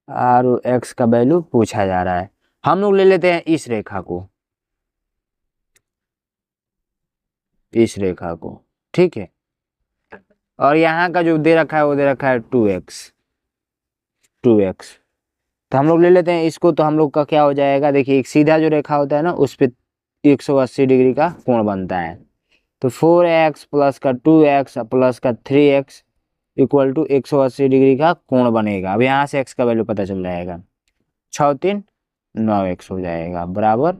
R O x का वैल्यू पूछा जा रहा है, हम लोग ले लेते हैं इस रेखा को, इस रेखा को, ठीक है। और यहाँ का जो दे रखा है वो दे रखा है 2x, 2x। तो हम लोग ले लेते हैं इसको, तो हम लोग का क्या हो जाएगा, देखिए एक सीधा जो रेखा होता है ना उस पे 180 डिग्री का कोण बनता है। तो 4x प्लस का 2x प्लस का 3x इक्वल टू 180 डिग्री का कोण बनेगा। अब यहाँ से x का वैल्यू पता चल जाएगा, 6 3 9x हो जाएगा बराबर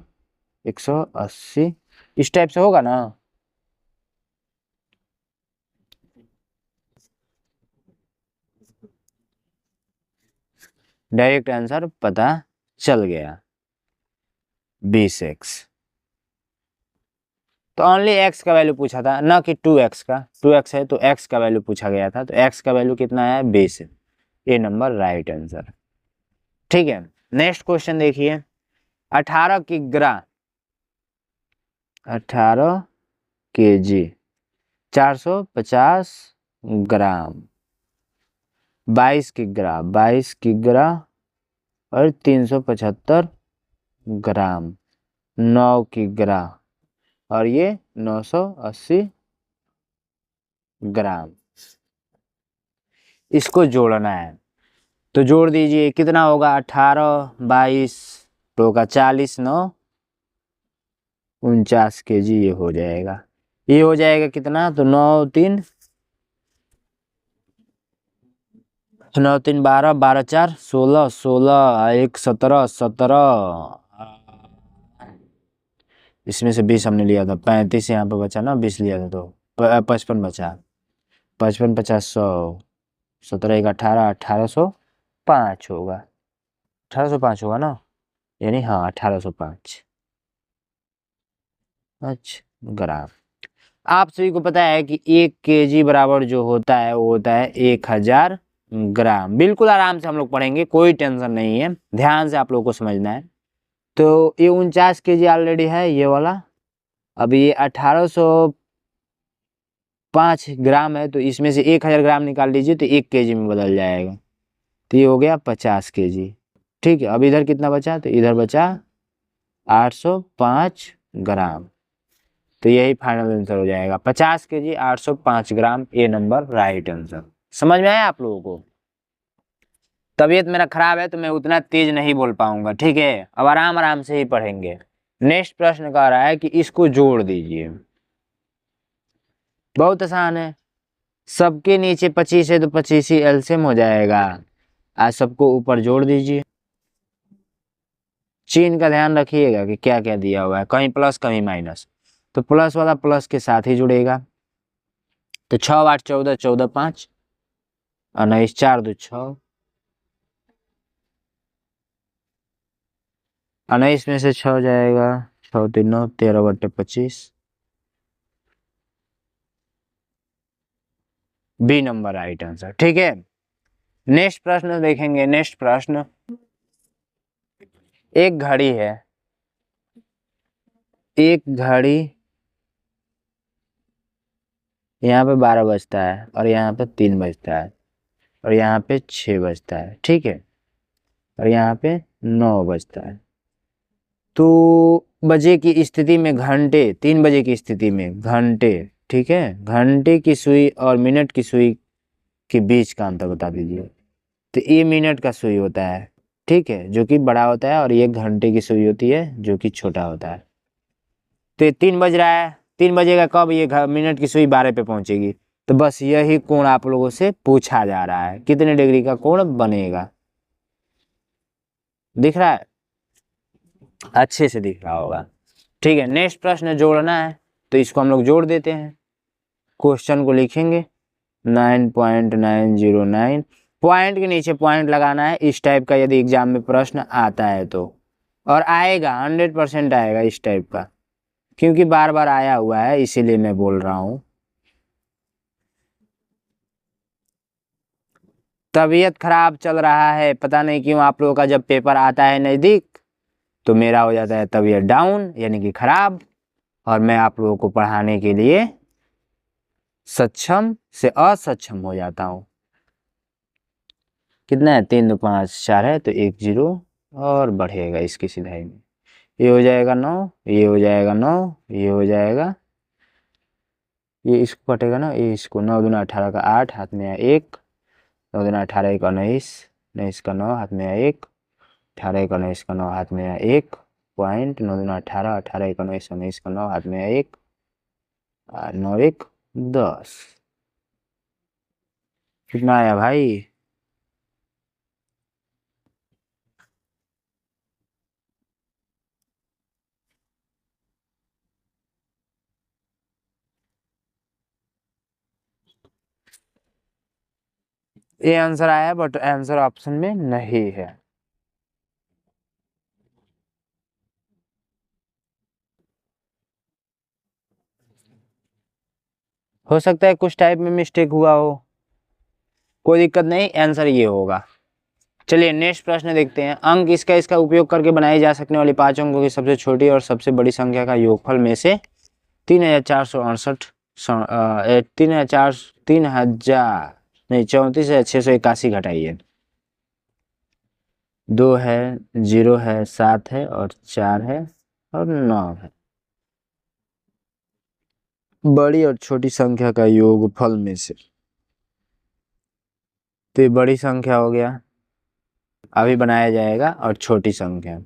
180। इस टाइप से होगा ना, डायरेक्ट आंसर पता चल गया 20x। तो ओनली x का वैल्यू पूछा था, ना कि 2x का, 2x है तो x का वैल्यू पूछा गया था, तो x का वैल्यू कितना है 20, ये नंबर राइट आंसर, ठीक है। नेक्स्ट क्वेश्चन देखिए, 18 किग्रा 18 kg, 450 ग्राम, 22 किग्रा और 375 ग्राम, 9 किग्रा और ये 980 ग्राम। इसको जोड़ना है तो जोड़ दीजिए, कितना होगा 18 22 तो होगा 40 9 49 kg, ये हो जाएगा। ये हो जाएगा कितना, तो 9 3 12 12 4 16 16 1 17 17, इसमें से 20 हमने लिया था, 35 यहाँ पे बचा ना, 20 लिया था तो 55 बचा, 55 50 100, 17 1 18, 1805 होगा, 1805 होगा ना, यानी हाँ 1805 अच्छा ग्राम। आप सभी को पता है कि 1 kg बराबर जो होता है वो होता है 1000 ग्राम। बिल्कुल आराम से हम लोग पढ़ेंगे, कोई टेंशन नहीं है, ध्यान से आप लोग को समझना है। तो ये 49 kg ऑलरेडी है ये वाला, अब ये 1805 ग्राम है, तो इसमें से 1000 ग्राम निकाल लीजिए तो 1 kg में बदल जाएगा, तो ये हो गया 50 kg। ठीक है, अब इधर कितना बचा, तो इधर बचा 805 ग्राम, तो यही फाइनल आंसर हो जाएगा 50 kg 805 ग्राम, ए नंबर राइट आंसर। समझ में आया आप लोगों को? तबीयत मेरा खराब है तो मैं उतना तेज नहीं बोल पाऊंगा, ठीक है, अब आराम आराम से ही पढ़ेंगे। नेक्स्ट प्रश्न कह रहा है कि इसको जोड़ दीजिए, बहुत आसान है, सबके नीचे 25 है तो 25 ही एलसीएम हो जाएगा, आज सबको ऊपर जोड़ दीजिए। चिन्ह का ध्यान रखिएगा कि क्या क्या दिया हुआ है, कहीं प्लस कहीं माइनस, तो प्लस वाला प्लस के साथ ही जुड़ेगा, तो 6 8 14 14 5 19 4 2 6, 19 में से 6 जाएगा, 6 3 9 13/25, बी नंबर राइट आंसर। ठीक है, नेक्स्ट प्रश्न देखेंगे। नेक्स्ट प्रश्न, एक घड़ी है, एक घड़ी यहाँ पे 12 बजता है और यहाँ पे 3 बजता है और यहाँ पे 6 बजता है, ठीक है, और यहाँ पे 9 बजता है, तो बजे की स्थिति में घंटे, 3 बजे की स्थिति में घंटे, ठीक है, घंटे की सुई और मिनट की सुई के बीच का अंतर बता दीजिए। तो ये मिनट का सुई होता है, ठीक है, जो कि बड़ा होता है, और ये घंटे की सुई होती है जो कि छोटा होता है। तो ये 3 बज रहा है, 3 बजेगा कब, ये मिनट की सुई 12 पे पहुंचेगी, तो बस यही कोण आप लोगों से पूछा जा रहा है, कितने डिग्री का कोण बनेगा, दिख रहा है, अच्छे से दिख रहा होगा। ठीक है, नेक्स्ट प्रश्न जोड़ना है, तो इसको हम लोग जोड़ देते हैं, क्वेश्चन को लिखेंगे 9.909, पॉइंट के नीचे पॉइंट लगाना है, इस टाइप का यदि एग्जाम में प्रश्न आता है तो, और आएगा 100% आएगा इस टाइप का, क्योंकि बार बार आया हुआ है इसीलिए मैं बोल रहा हूं। तबीयत खराब चल रहा है, पता नहीं क्यों, आप लोगों का जब पेपर आता है नजदीक तो मेरा हो जाता है तबीयत डाउन यानी कि खराब, और मैं आप लोगों को पढ़ाने के लिए सक्षम से असक्षम हो जाता हूँ। कितना है, 3 2 5 4 है, तो 1 0 और बढ़ेगा इसकी सिधाई में, ये हो जाएगा 9, ये हो जाएगा 9, ये हो जाएगा, ये इसको कटेगा ना, ये इसको 9 दूना 18 का 8 हाथ में आया 1, 9 दूना 18 1 19, 19 का 9 हाथ में आया 1, 18 1 19 का 9 हाथ में आया 1 पॉइंट, 9 दूना 18 18 1 19 19 का 9 हाथ में आया 1, 9 1 10, कितना आया भाई, ये आंसर आया, बट आंसर ऑप्शन में नहीं है। हो सकता है कुछ टाइप में मिस्टेक हुआ हो, कोई दिक्कत नहीं, आंसर ये होगा। चलिए नेक्स्ट प्रश्न देखते हैं। अंक इसका उपयोग करके बनाई जा सकने वाली 5 अंकों की सबसे छोटी और सबसे बड़ी संख्या का योगफल में से 3,468 3,000 नहीं 34,681 घटाइए। 2 है, 0 है, 7 है और 4 है और 9 है। बड़ी और छोटी संख्या का योगफल में से, तो ये बड़ी संख्या हो गया, अभी बनाया जाएगा, और छोटी संख्या।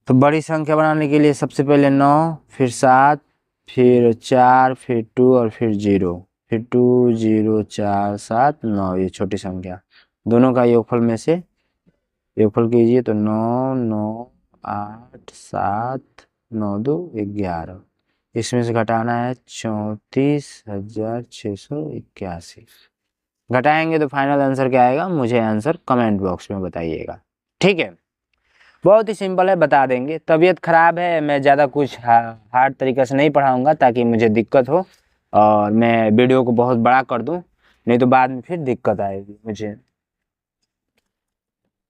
तो बड़ी संख्या बनाने के लिए सबसे पहले 9, फिर 7, फिर 4, फिर 2 और फिर 0, फिर 2 0 4 7 9, ये छोटी संख्या। दोनों का योगफल में से योगफल कीजिए तो 9 9 8 7 9 2 11, इसमें से घटाना है 34,681। घटाएंगे तो फाइनल आंसर क्या आएगा, मुझे आंसर कमेंट बॉक्स में बताइएगा। ठीक है, बहुत ही सिंपल है, बता देंगे। तबीयत खराब है, मैं ज़्यादा कुछ हार्ड तरीके से नहीं पढ़ाऊंगा ताकि मुझे दिक्कत हो और मैं वीडियो को बहुत बड़ा कर दूं, नहीं तो बाद में फिर दिक्कत आएगी मुझे।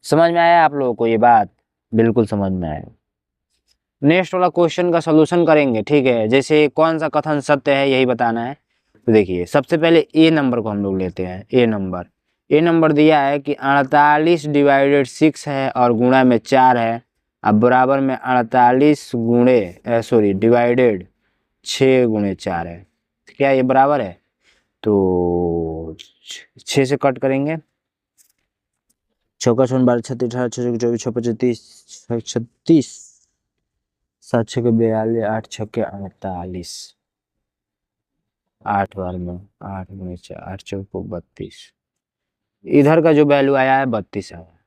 समझ में आया आप लोगों को ये बात? बिल्कुल समझ में आया। नेक्स्ट वाला क्वेश्चन का सलूशन करेंगे, ठीक है। जैसे कौन सा कथन सत्य है यही बताना है। तो देखिए सबसे पहले ए नंबर को हम लोग लेते हैं। ए नंबर दिया है कि 48/6 है और गुणा में 4 है, अब बराबर में 48 डिवाइडेड 6 गुणे 4 है। क्या ये बराबर है? तो 6 से कट करेंगे, 6 का 12 36 18 6 24 6 35 36 7 6 42 8 6 48, 8 बार में 8 गुणे 4 8 चौको 32, इधर का जो वैल्यू आया है 32 आया,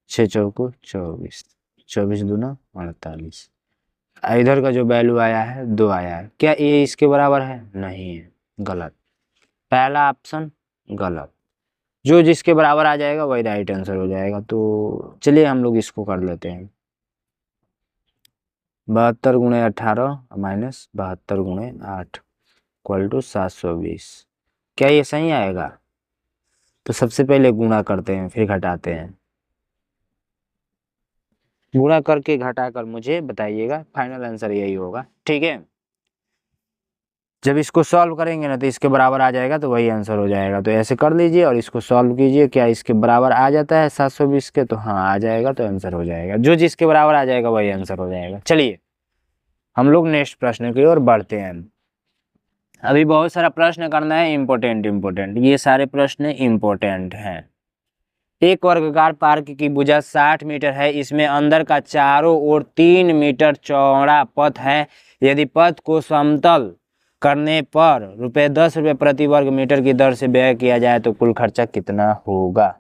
6 चौको 24, 24 दूना 48। इधर का जो वैल्यू आया है 2 आया है। क्या ये इसके बराबर है? नहीं है, गलत। पहला ऑप्शन गलत, जो जिसके बराबर आ जाएगा वही राइट आंसर हो जाएगा। तो चलिए हम लोग इसको कर लेते हैं। 72 गुणे 18 माइनस 72 गुणे 8 इक्वल टू 720। क्या ये सही आएगा? तो सबसे पहले गुणा करते हैं फिर घटाते हैं। गुणा करके घटाकर मुझे बताइएगा, फाइनल आंसर यही होगा। ठीक है, जब इसको सॉल्व करेंगे ना तो इसके बराबर आ जाएगा तो वही आंसर हो जाएगा। तो ऐसे कर लीजिए और इसको सॉल्व कीजिए। क्या इसके बराबर आ जाता है 720 के? तो हाँ आ जाएगा, तो आंसर हो जाएगा। जो जिसके बराबर आ जाएगा वही आंसर हो जाएगा। चलिए हम लोग नेक्स्ट प्रश्न की ओर बढ़ते हैं। अभी बहुत सारा प्रश्न करना है, इम्पोर्टेंट। ये सारे प्रश्न इम्पोर्टेंट हैं। एक वर्गाकार पार्क की भुजा 60 मीटर है, इसमें अंदर का चारों ओर 3 मीटर चौड़ा पथ है। यदि पथ को समतल करने पर ₹10 प्रति वर्ग मीटर की दर से व्यय किया जाए तो कुल खर्चा कितना होगा?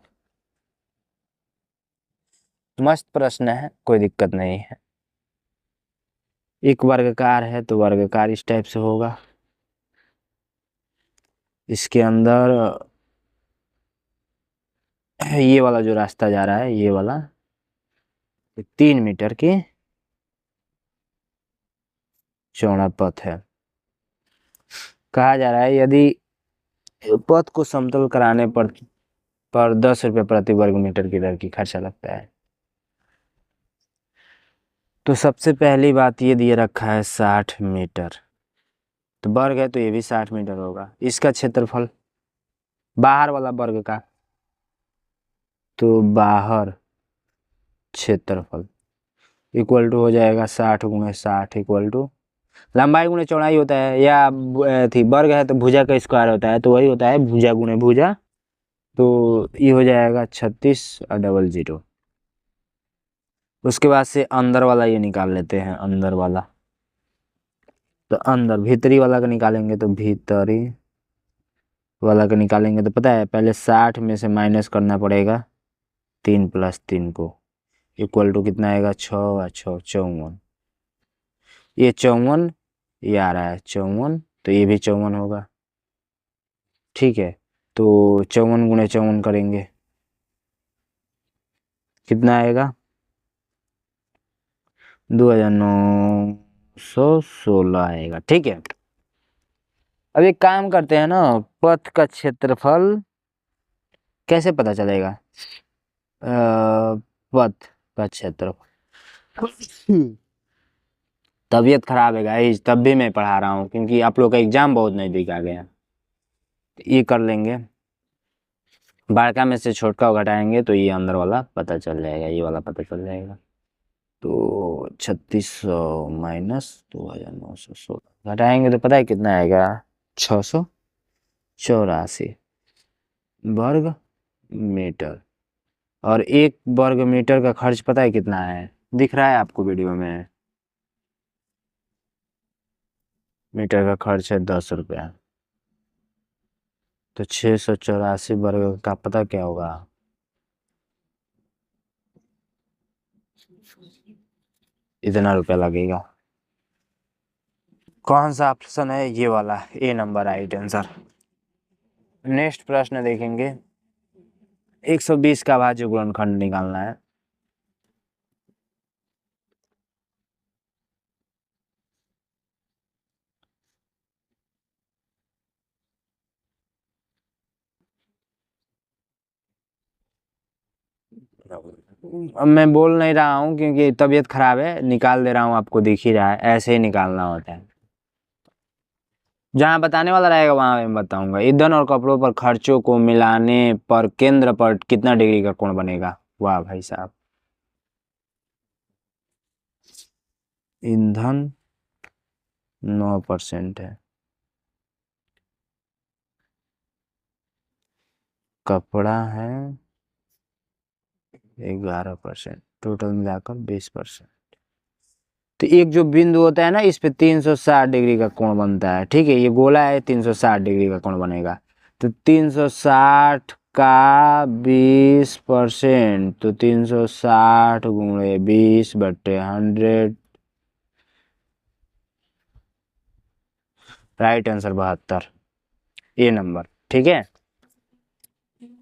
मस्त प्रश्न है, कोई दिक्कत नहीं है। एक वर्गाकार है तो वर्गाकार इस टाइप से होगा, इसके अंदर ये वाला जो रास्ता जा रहा है, ये वाला 3 मीटर की चौड़ा पथ है। कहा जा रहा है यदि पथ को समतल कराने पर ₹10 प्रति वर्ग मीटर की दर की खर्चा लगता है। तो सबसे पहली बात ये दिए रखा है 60 मीटर, तो वर्ग है तो ये भी 60 मीटर होगा। इसका क्षेत्रफल बाहर वाला वर्ग का, तो बाहर क्षेत्रफल इक्वल टू हो जाएगा 60 गुणे 60 इक्वल टू लंबाई गुणे चौड़ाई होता है, या थी वर्ग है तो भुजा का स्क्वायर होता है, तो वही होता है भुजा गुणे भुजा। तो ये हो जाएगा 36 और 00। उसके बाद से अंदर वाला ये निकाल लेते हैं, अंदर वाला। तो अंदर भीतरी वाला का निकालेंगे तो भीतरी वाला का निकालेंगे तो पता है पहले 60 में से माइनस करना पड़ेगा 3 + 3 को, इक्वल टू कितना आएगा 6 और 6 54। ये 54 ये आ रहा है 54, तो ये भी 54 होगा। ठीक है, तो 54 गुणे 54 करेंगे, कितना आएगा 2916 आएगा। ठीक है, अब एक काम करते हैं ना, पथ का क्षेत्रफल कैसे पता चलेगा? पथ का क्षेत्र। तबीयत खराब है गाइस, तब भी मैं पढ़ा रहा हूँ क्योंकि आप लोग का एग्जाम बहुत नजदीक आ गया। ये कर लेंगे, बड़का में से छोटका घटाएंगे तो ये अंदर वाला पता चल जाएगा, ये वाला पता चल जाएगा। तो 3600 माइनस 2916 घटाएंगे तो पता है कितना आएगा? 684 वर्ग मीटर। और 1 वर्ग मीटर का खर्च पता है कितना है? दिख रहा है आपको वीडियो में? मीटर का खर्च है 10 रुपया। तो 684 वर्ग का पता क्या होगा? इतना रुपया लगेगा। कौन सा ऑप्शन है? ये वाला, ए नंबर राइट आंसर। नेक्स्ट प्रश्न देखेंगे। 120 का अभाज्य गुणनखंड निकालना है। अब मैं बोल नहीं रहा हूँ क्योंकि तबीयत खराब है, निकाल दे रहा हूँ, आपको दिख ही रहा है, ऐसे ही निकालना होता है। जहाँ बताने वाला रहेगा वहां मैं बताऊंगा। ईंधन और कपड़ों पर खर्चों को मिलाने पर केंद्र पर कितना डिग्री का कोण बनेगा? वाह भाई साहब। ईंधन 9% है, कपड़ा है 11%, टोटल मिलाकर 20%। तो एक जो बिंदु होता है ना, इस पे 360 डिग्री का कोण बनता है। ठीक है, ये गोला है, 360 डिग्री का कोण बनेगा। तो 360 का 20%, तो 360 गुणे 20/100, राइट आंसर 72, ए नंबर। ठीक है,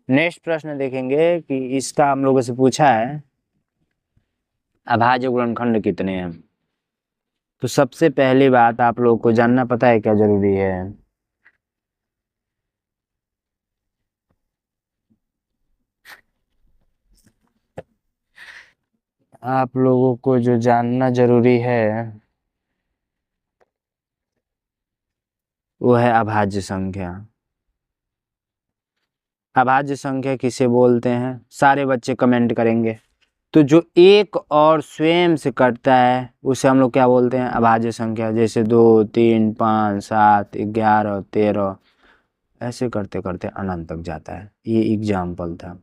नेक्स्ट प्रश्न देखेंगे कि इसका हम लोगों से पूछा है अभाज्य गुणनखंड कितने हैं। तो सबसे पहली बात आप लोग को जानना पता है क्या जरूरी है? आप लोगों को जो जानना जरूरी है वो है अभाज्य संख्या। अभाज्य संख्या किसे बोलते हैं? सारे बच्चे कमेंट करेंगे। तो जो एक और स्वयं से कटता है उसे हम लोग क्या बोलते हैं? अभाज्य संख्या। जैसे 2, 3, 5, 7, 11, 13, ऐसे करते करते अनंत तक जाता है। ये एग्जाम्पल था।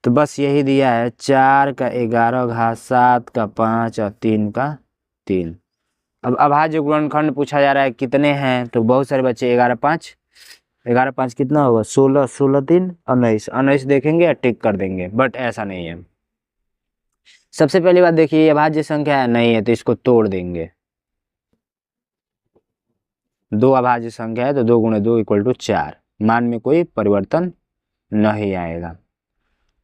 तो बस यही दिया है, 4 का 11 घात 7 का 5 और 3 का 3। अब अभाज्य गुणनखंड पूछा जा रहा है कितने हैं, तो बहुत सारे बच्चे 11 5 कितना होगा? 16, 16 3 19, 19 देखेंगे और टिक कर देंगे, बट ऐसा नहीं है। सबसे पहली बात देखिए, ये अभाज्य संख्या है नहीं है तो इसको तोड़ देंगे। 2 अभाज्य संख्या है तो 2 गुणे 2 = 4, मान में कोई परिवर्तन नहीं आएगा।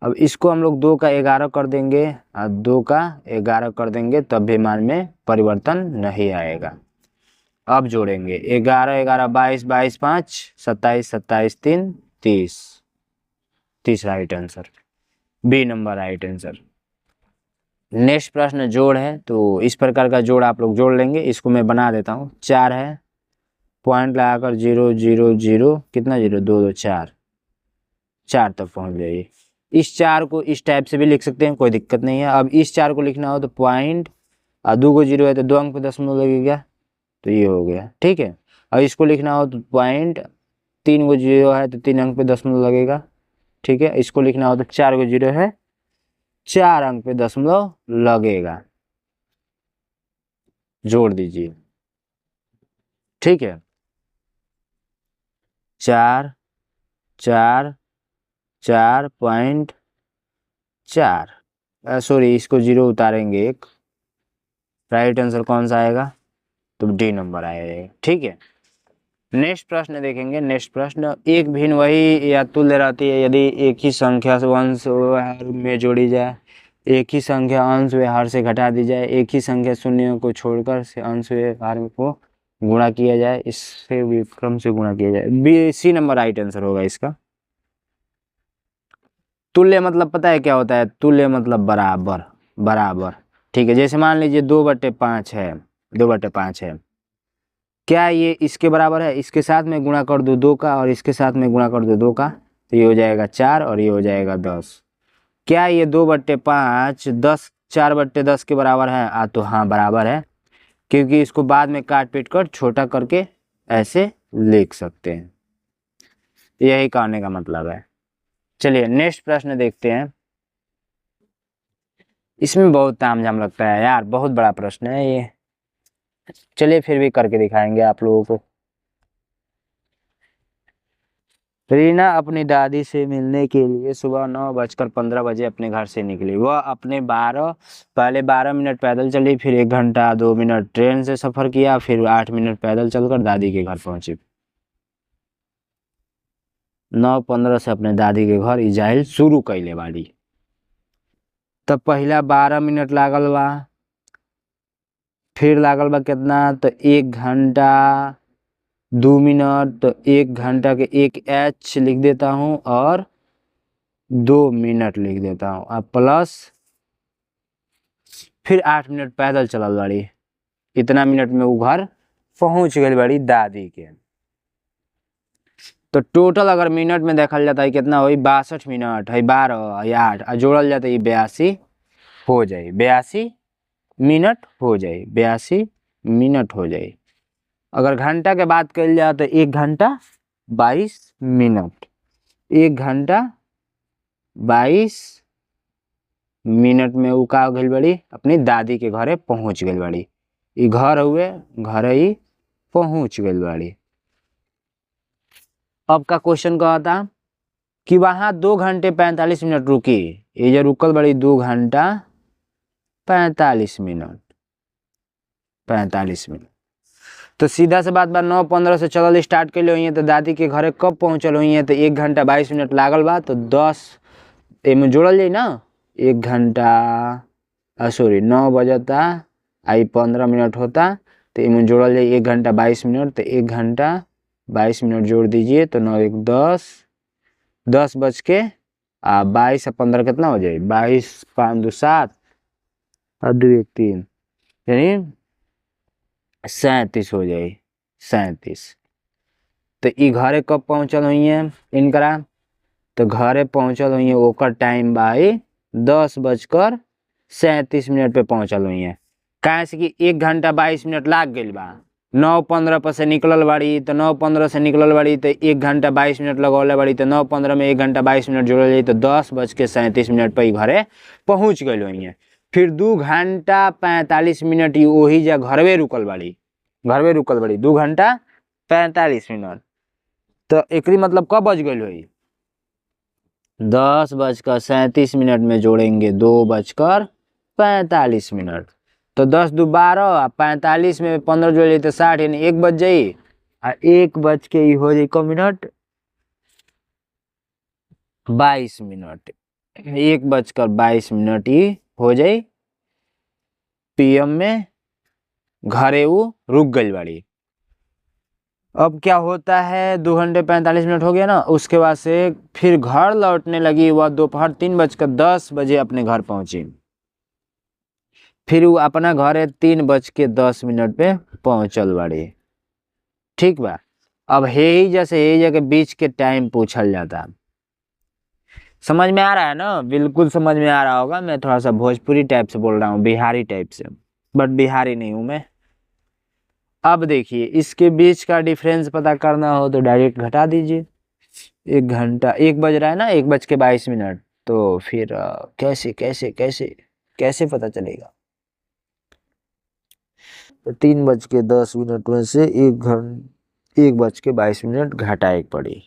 अब इसको हम लोग 2 का 11 कर देंगे और 2 का 11 कर देंगे, तब भी मान में परिवर्तन नहीं आएगा। अब जोड़ेंगे 11 11 22 22 5 27 27 3 30, 30 right answer, B number right answer. Next प्रश्न जोड़ है, तो इस प्रकार का जोड़ आप लोग जोड़ लेंगे। इसको मैं बना देता हूँ। 4 है, पॉइंट लगाकर 0 0 0, कितना 0? 2 2 4, 4 तक पहुंच जाइए। इस 4 को इस टाइप से भी लिख सकते हैं, कोई दिक्कत नहीं है। अब इस 4 को लिखना हो तो पॉइंट, 2 को 0 है तो 2 अंक पे दशमलव लगेगा, तो ये हो गया। ठीक है, अब इसको लिखना हो तो पॉइंट, 3 को 0 है तो 3 अंक पे दशमलव लगेगा। ठीक है, इसको लिखना हो तो 4 को 0 है, 4 अंक पे दशमलव लगेगा। जोड़ दीजिए। ठीक है, 4 4 4.4, सॉरी इसको 0 उतारेंगे एक, राइट आंसर कौन सा आएगा? तो डी नंबर आएगा। ठीक है, नेक्स्ट प्रश्न देखेंगे। नेक्स्ट प्रश्न, एक भिन्न वही या तुल्य रहती है यदि एक ही संख्या से अंश व हर में जोड़ी जाए, एक ही संख्या अंश व हर से घटा दी जाए, एक ही संख्या शून्यों को छोड़कर से अंश व हर को गुणा किया जाए, इससे विक्रम से गुणा किया जाए। B C number right answer होगा इसका। तुल्य मतलब पता है क्या होता है? तुल्य मतलब बराबर, बराबर। ठीक है, जैसे मान लीजिए 2/5 है, 2/5 है, क्या ये इसके बराबर है? इसके साथ में गुणा कर दो 2 का और इसके साथ में गुणा कर दो 2 का, तो ये हो जाएगा 4 और ये हो जाएगा 10। क्या ये 2/5 10 4/10 के बराबर है? तो हाँ बराबर है, क्योंकि इसको बाद में काट पीट कर छोटा करके ऐसे लिख सकते हैं। यही कहने का मतलब है। चलिए नेक्स्ट प्रश्न देखते हैं। इसमें बहुत तामझाम लगता है यार, बहुत बड़ा प्रश्न है ये। चलिए फिर भी करके दिखाएंगे आप लोगों को। रीना अपनी दादी से मिलने के लिए सुबह 9:15 अपने घर से निकली। वह अपने पहले 12 मिनट पैदल चली, फिर 1 घंटा 2 मिनट ट्रेन से सफर किया, फिर 8 मिनट पैदल चलकर दादी के घर पहुंची। 9:15 से अपने दादी के घर इजाइल शुरू कैले बाड़ी। तब पहला 12 मिनट लागल बा, फिर लागल बा कितना? तो 1 घंटा 2 मिनट, तो 1 घंटा के 1h लिख देता हूँ और 2 मिनट लिख देता हूँ, अब प्लस फिर 8 मिनट पैदल चलल बाड़ी। इतना मिनट में वो घर पहुंच गई बाड़ी दादी के। तो टोटल अगर मिनट में देखल जाता है कितना हुई? 62 मिनट है, 12 है 8 जोड़ल जाता है 82 हो जाए, 82 मिनट हो जाए, 82 मिनट हो जाए। अगर घंटा के बात कल जाए तो 1 घंटा 22 मिनट, 1 घंटा 22 मिनट में उ का गइल बड़ी? अपनी दादी के घरे पहुंच गइल बड़ी। ई घर हुए, घर ही पहुंच गइल बड़ी। अब का क्वेश्चन कहता कि वहां 2 घंटे 45 मिनट रुकी। ये जो रुकल बड़ी 2 घंटा 45 मिनट, 45 मिनट। तो सीधा से बात बा 9:15 से चलल स्टार्ट कर हुई है, तो दादी के घरे कब पहुंचल हुई है? तो 1 घंटा 22 मिनट लागल बा, तो 10 एमे जोड़ल जाई ना, 1 घंटा सॉरी 9 बजता आई 15 मिनट होता, तो इमें जोड़ल जाए 1 घंटा 22 मिनट, तो 1 घंटा 22 मिनट जोड़ दीजिए, तो 9 1 10, 10 बज के 22 और 15 कितना हो जाए? 22 5 2 7 और 2 1 3, यानी 37 हो जाए, 37। तो ई घरे कब पहुंचल हुई है इनकरा? तो घरे पहुंचल हुई है ओकर टाइम बाई 10:37 पे पहुंचल हुई है। काहे से कि 1 घंटा 22 मिनट लाग गई बा, 9:15 पर से निकलल बाड़ी, तो 9:15 से निकलल बाड़ी तो 1 घंटा 22 मिनट लगौले बाड़ी, तो 9:15 में 1 घंटा 22 मिनट जोड़ल जाई, तो 10:37 पे घरे पहुंच गई हुई है। फिर 2 घंटा 45 मिनट वही जा घरवे रुकल बाड़ी, घरवे रुकल बाड़ी 2 घंटा 45 मिनट। तो एकरी मतलब कब बज गई हुई? 10:37 में जोड़ेंगे 2:45। तो 10 2 12 45 में 15 जोड़ ली तो 60, यानी 1 बज जाई। 1 बज के ही हो जाई को मिनट? 22 मिनट, 1:22 ही हो जाई PM में घरे वो रुक गई बाड़ी। अब क्या होता है? 2 घंटे 45 मिनट हो गया ना, उसके बाद से फिर घर लौटने लगी। वह दोपहर 3:10 अपने घर पहुंची। फिर वो अपना घरे 3:10 पे पहुंचल बाड़ी। ठीक बा। अब हे जैसे हे जगह बीच के टाइम पूछल जाता। समझ में आ रहा है ना? बिल्कुल समझ में आ रहा होगा। मैं थोड़ा सा भोजपुरी टाइप से बोल रहा हूँ, बिहारी टाइप से, बट बिहारी नहीं हूं मैं। अब देखिए इसके बीच का डिफरेंस पता करना हो तो डायरेक्ट घटा दीजिए। 1 घंटा 1 बज रहा है ना, 1:22, तो फिर कैसे कैसे कैसे कैसे पता चलेगा? तो 3:10 में से 1:22 घटाए पड़ी।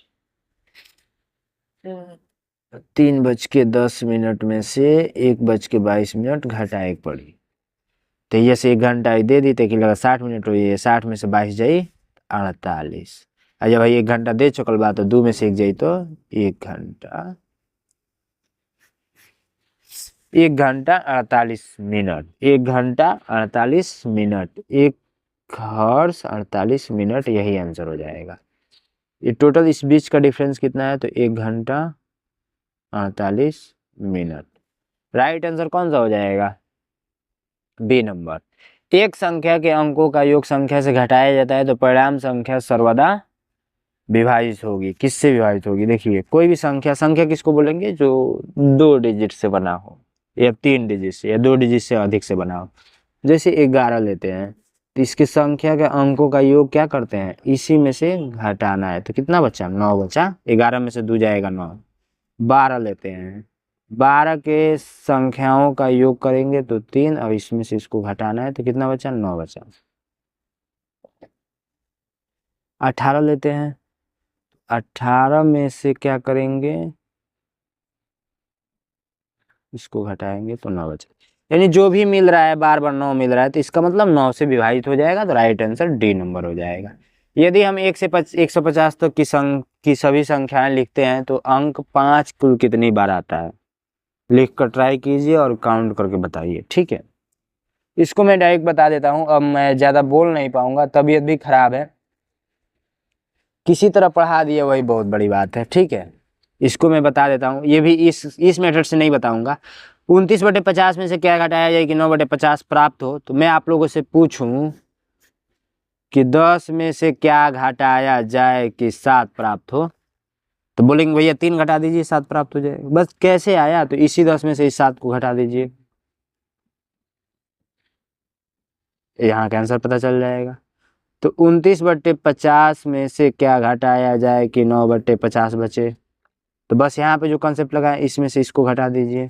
3:10 में से 1:22 घटाए पड़ी। तो ये से 1 घंटा दे दी तो कि लगा 60 मिनट हो जाए, 60 में से 22 जाई 48। और जब भाई 1 घंटा दे चुकल बा तो 2 में से 1 जाई तो 1 घंटा 48 मिनट, 1 घंटा 48 मिनट, 1 हर्स 48 मिनट, यही आंसर हो जाएगा। ये टोटल इस बीच का डिफरेंस कितना है? तो 1 घंटा 48 मिनट। राइट आंसर कौन सा हो जाएगा? B number. एक संख्या के अंकों का योग संख्या से घटाया जाता है तो परिणाम संख्या सर्वदा विभाजित होगी। किससे विभाजित होगी? देखिए, कोई भी संख्या, संख्या किसको बोलेंगे? जो 2 डिजिट से बना हो या 3 डिजिट से या 2 डिजिट से अधिक से बना हो। जैसे 11 लेते हैं तो इसकी संख्या के अंकों का योग क्या करते हैं? इसी में से घटाना है। तो कितना बचा? 9 बचा। 11 में से 2 जाएगा 9। 12 लेते हैं, 12 के संख्याओं का योग करेंगे तो 3, और इसमें से इसको घटाना है तो कितना बचा? 9 बचा। 18 लेते हैं, 18 में से क्या करेंगे? इसको घटाएंगे तो 9 बचा। यानी जो भी मिल रहा है बार बार 9 मिल रहा है तो इसका मतलब 9 से विभाजित हो जाएगा। तो राइट आंसर डी नंबर हो जाएगा। यदि हम 1 से 150 तक की सभी संख्याएं लिखते हैं तो अंक 5 कुल कितनी बार आता है? लिख कर ट्राई कीजिए और काउंट करके बताइए, ठीक है। इसको मैं डायरेक्ट बता देता हूँ, अब मैं ज़्यादा बोल नहीं पाऊंगा, तबीयत भी खराब है। किसी तरह पढ़ा दिए वही बहुत बड़ी बात है, ठीक है। इसको मैं बता देता हूँ, ये भी इस मेथड से नहीं बताऊंगा। 29/50 में से क्या घटाया जाए कि 9/50 प्राप्त हो? तो मैं आप लोगों से पूछूं कि 10 में से क्या घटाया जाए कि 7 प्राप्त हो? तो बोलेंगे भैया 3 घटा दीजिए 7 प्राप्त हो जाएगा। बस कैसे आया? तो इसी 10 में से इस 7 को घटा दीजिए, यहाँ का आंसर पता चल जाएगा। तो 29/50 में से क्या घटाया जाए कि 9/50 बचे? तो बस यहाँ पे जो कंसेप्ट लगा है इसमें से इसको घटा दीजिए।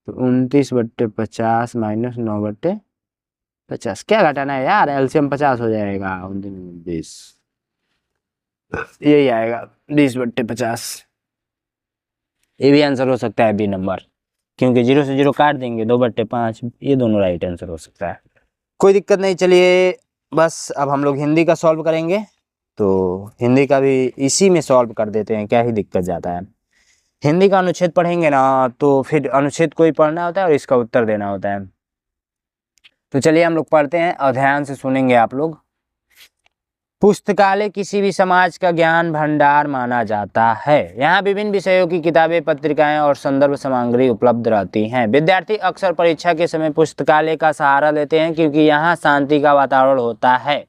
तो 29/50 माइनस 9/50। क्या घटाना है यार? एलसीएम 50 हो जाएगा। 20 यही आएगा 20/50। ये भी आंसर हो सकता है बी नंबर, क्योंकि 0 से 0 काट देंगे 2/5। ये दोनों राइट आंसर हो सकता है, कोई दिक्कत नहीं। चलिए बस अब हम लोग हिंदी का सॉल्व करेंगे। तो हिंदी का भी इसी में सॉल्व कर देते हैं, क्या ही दिक्कत जाता है। हिंदी का अनुच्छेद पढ़ेंगे ना तो फिर अनुच्छेद को ही पढ़ना होता है और इसका उत्तर देना होता है। तो चलिए हम लोग पढ़ते हैं और ध्यान से सुनेंगे आप लोग। पुस्तकालय किसी भी समाज का ज्ञान भंडार माना जाता है। यहाँ विभिन्न विषयों की किताबें, पत्रिकाएं और संदर्भ सामग्री उपलब्ध रहती हैं। विद्यार्थी अक्सर परीक्षा के समय पुस्तकालय का सहारा लेते हैं क्योंकि यहाँ शांति का वातावरण होता है।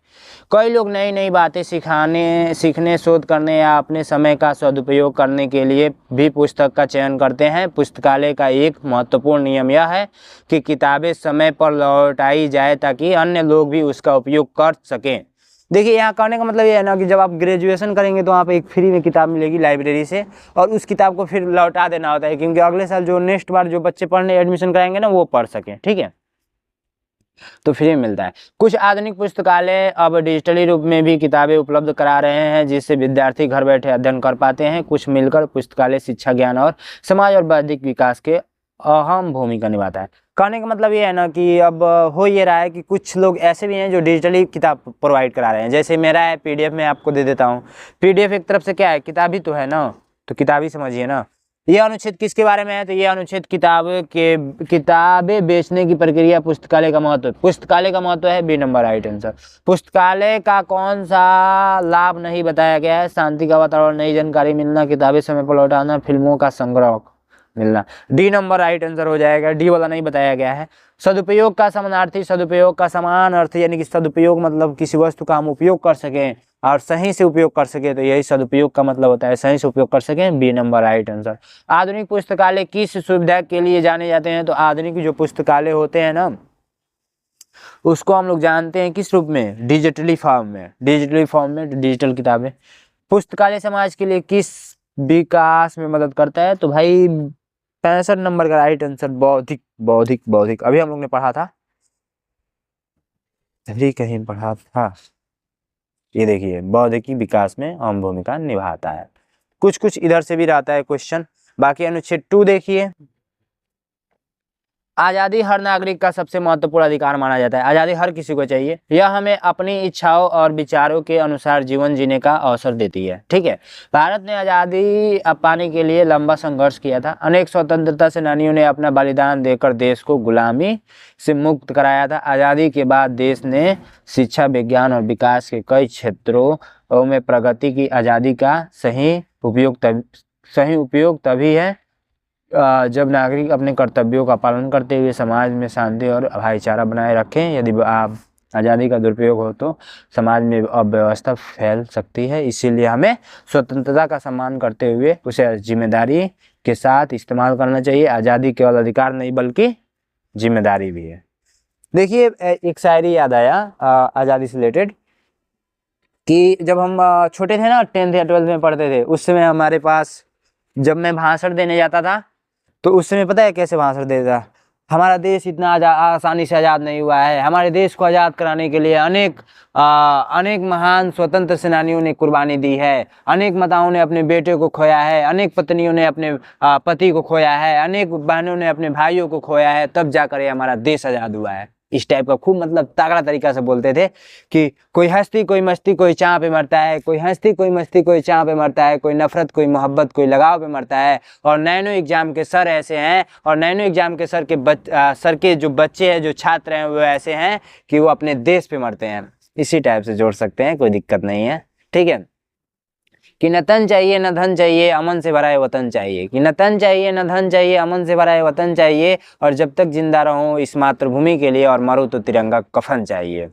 कई लोग नई नई बातें सीखने, शोध करने या अपने समय का सदुपयोग करने के लिए भी पुस्तक का चयन करते हैं। पुस्तकालय का एक महत्वपूर्ण नियम यह है कि किताबें समय पर लौटाई जाए ताकि अन्य लोग भी उसका उपयोग कर सकें। देखिए, यहाँ कहने का मतलब ये है ना कि जब आप ग्रेजुएशन करेंगे तो वहाँ पे एक फ्री में किताब मिलेगी लाइब्रेरी से, और उस किताब को फिर लौटा देना होता है क्योंकि अगले साल जो नेक्स्ट बार जो बच्चे पढ़ने एडमिशन कराएंगे ना वो पढ़ सकें, ठीक है। तो फ्री में मिलता है। कुछ आधुनिक पुस्तकालय अब डिजिटली रूप में भी किताबें उपलब्ध करा रहे हैं जिससे विद्यार्थी घर बैठे अध्ययन कर पाते हैं। कुछ मिलकर पुस्तकालय शिक्षा, ज्ञान और समाज और बौद्धिक विकास के अहम भूमिका निभाता है। कहने का मतलब ये है ना कि अब हो ये रहा है कि कुछ लोग ऐसे भी हैं जो डिजिटली किताब प्रोवाइड करा रहे हैं। जैसे मेरा है PDF में आपको दे देता हूँ। PDF एक तरफ से क्या है? किताब ही तो है ना, तो किताब ही समझिए ना। ये अनुच्छेद किसके बारे में है? तो ये अनुच्छेद किताबें बेचने की प्रक्रिया, पुस्तकालय का महत्व। पुस्तकालय का महत्व है बी नंबर राइट आंसर। पुस्तकालय का कौन सा लाभ नहीं बताया गया है? शांति का वातावरण, नई जानकारी मिलना, किताबें समय पर लौटाना, फिल्मों का संग्रह मिलना। डी नंबर राइट आंसर हो जाएगा, डी वाला नहीं बताया गया है। सदुपयोग का समानार्थी, सदुपयोग का समान अर्थ, यानी कि सदुपयोग मतलब किसी वस्तु का हम उपयोग कर सकें और सही से उपयोग कर सके, तो यही सदुपयोग का मतलब होता है, सही से उपयोग कर सकें। B number right answer. आधुनिक पुस्तकालय किस सुविधा के लिए जाने जाते हैं? तो आधुनिक जो पुस्तकालय होते हैं ना उसको हम लोग जानते हैं किस रूप में? डिजिटली फॉर्म में। डिजिटली फॉर्म में डिजिटल किताबें। पुस्तकालय समाज के लिए किस विकास में मदद करता है? तो भाई 65 नंबर का राइट आंसर बौद्धिक। बौद्धिक बौद्धिक अभी हम लोग ने पढ़ा था, अभी कहीं पढ़ा था, ये देखिए बौद्धिकी विकास में अहम भूमिका निभाता है। कुछ कुछ इधर से भी रहता है क्वेश्चन। बाकी अनुच्छेद 2 देखिए। आज़ादी हर नागरिक का सबसे महत्वपूर्ण अधिकार माना जाता है। आज़ादी हर किसी को चाहिए। यह हमें अपनी इच्छाओं और विचारों के अनुसार जीवन जीने का अवसर देती है, ठीक है। भारत ने आज़ादी पाने के लिए लंबा संघर्ष किया था। अनेक स्वतंत्रता सेनानियों ने अपना बलिदान देकर देश को गुलामी से मुक्त कराया था। आज़ादी के बाद देश ने शिक्षा, विज्ञान और विकास के कई क्षेत्रों में प्रगति की। आज़ादी का सही उपयोग तभी है जब नागरिक अपने कर्तव्यों का पालन करते हुए समाज में शांति और भाईचारा बनाए रखें। यदि आप आज़ादी का दुरुपयोग हो तो समाज में अव्यवस्था फैल सकती है। इसीलिए हमें स्वतंत्रता का सम्मान करते हुए उसे जिम्मेदारी के साथ इस्तेमाल करना चाहिए। आज़ादी केवल अधिकार नहीं बल्कि जिम्मेदारी भी है। देखिए एक शायरी याद आया आज़ादी से रिलेटेड कि जब हम छोटे थे ना, 10th या 12th में पढ़ते थे, उस समय हमारे पास जब मैं भाषण देने जाता था तो उस समय पता है कैसे भाषण देता था? हमारा देश इतना आसानी से आज़ाद नहीं हुआ है। हमारे देश को आज़ाद कराने के लिए अनेक महान स्वतंत्र सेनानियों ने कुर्बानी दी है। अनेक माताओं ने अपने बेटे को खोया है, अनेक पत्नियों ने अपने पति को खोया है, अनेक बहनों ने अपने भाइयों को खोया है, तब जाकर ये हमारा देश आज़ाद हुआ है। इस टाइप का खूब मतलब तगड़ा तरीका से बोलते थे कि कोई हंसती कोई मस्ती कोई चाह पे मरता है, कोई हंसती कोई मस्ती कोई चाह पे मरता है, कोई नफरत कोई मोहब्बत कोई लगाव पे मरता है। और नैनो एग्जाम के सर ऐसे हैं, और नैनो एग्जाम के सर के जो बच्चे हैं, जो छात्र हैं, वो ऐसे हैं कि वो अपने देश पे मरते हैं। इसी टाइप से जोड़ सकते हैं, कोई दिक्कत नहीं है। ठीक है कि न तन चाहिए न धन चाहिए, अमन से भरा है वतन चाहिए। कि न तन चाहिए न धन चाहिए, अमन से भरा है वतन चाहिए, और जब तक जिंदा रहूं इस मातृभूमि के लिए, और मरूं तो तिरंगा कफन चाहिए।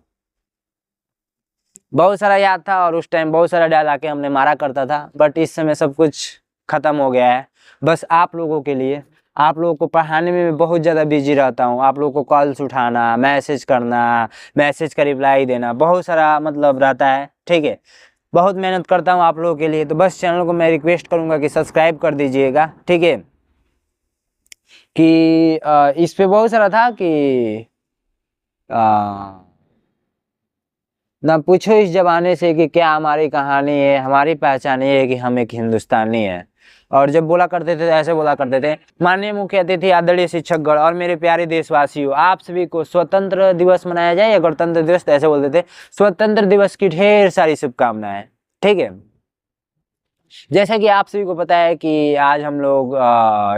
बहुत सारा याद था और उस टाइम बहुत सारा डाल आके हमने मारा करता था, बट इस समय सब कुछ खत्म हो गया है। बस आप लोगों के लिए, आप लोगों को पढ़ाने में मैं बहुत ज़्यादा बिजी रहता हूँ। आप लोगों को कॉल्स उठाना, मैसेज करना, मैसेज का रिप्लाई देना, बहुत सारा मतलब रहता है। ठीक है, बहुत मेहनत करता हूँ आप लोगों के लिए। तो बस चैनल को मैं रिक्वेस्ट करूँगा कि सब्सक्राइब कर दीजिएगा। ठीक है कि इस पे बहुत सारा था कि ना पूछो इस जमाने से कि क्या हमारी कहानी है, हमारी पहचान ये है कि हम एक हिंदुस्तानी है। और जब बोला करते थे तो ऐसे बोला करते थे, माननीय मुख्य अतिथि, आदरणीय शिक्षकगण और मेरे प्यारे देशवासियों, आप सभी को स्वतंत्र दिवस मनाया जाए या गणतंत्र दिवस, तो ऐसे बोलते थे। स्वतंत्र दिवस की ढेर सारी शुभकामनाएं। ठीक है, जैसा कि आप सभी को पता है कि आज हम लोग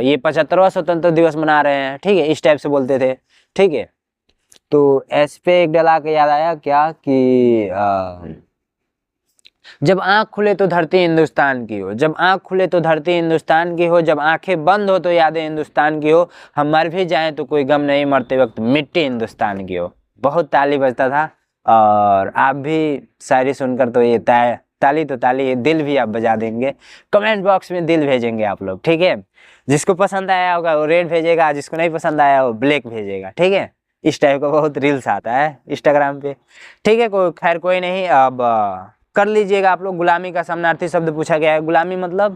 ये 75वां स्वतंत्र दिवस मना रहे हैं। ठीक है, इस टाइप से बोलते थे। ठीक है, तो एस पे एक डला के याद आया क्या कि जब आंख खुले तो धरती हिंदुस्तान की हो, जब आंख खुले तो धरती हिंदुस्तान की हो, जब आंखें बंद हो तो यादें हिंदुस्तान की हो, हम मर भी जाएं तो कोई गम नहीं, मरते वक्त मिट्टी हिंदुस्तान की हो। बहुत ताली बजता था, और आप भी शायरी सुनकर तो ये ताली तो ताली, ये दिल भी आप बजा देंगे। कमेंट बॉक्स में दिल भेजेंगे आप लोग। ठीक है, जिसको पसंद आया होगा वो रेड भेजेगा, जिसको नहीं पसंद आया वो ब्लैक भेजेगा। ठीक है, इस टाइप का बहुत रील्स आता है इंस्टाग्राम पे। ठीक है, खैर कोई नहीं, अब कर लीजिएगा आप लोग। गुलामी का समानार्थी शब्द पूछा गया है। गुलामी मतलब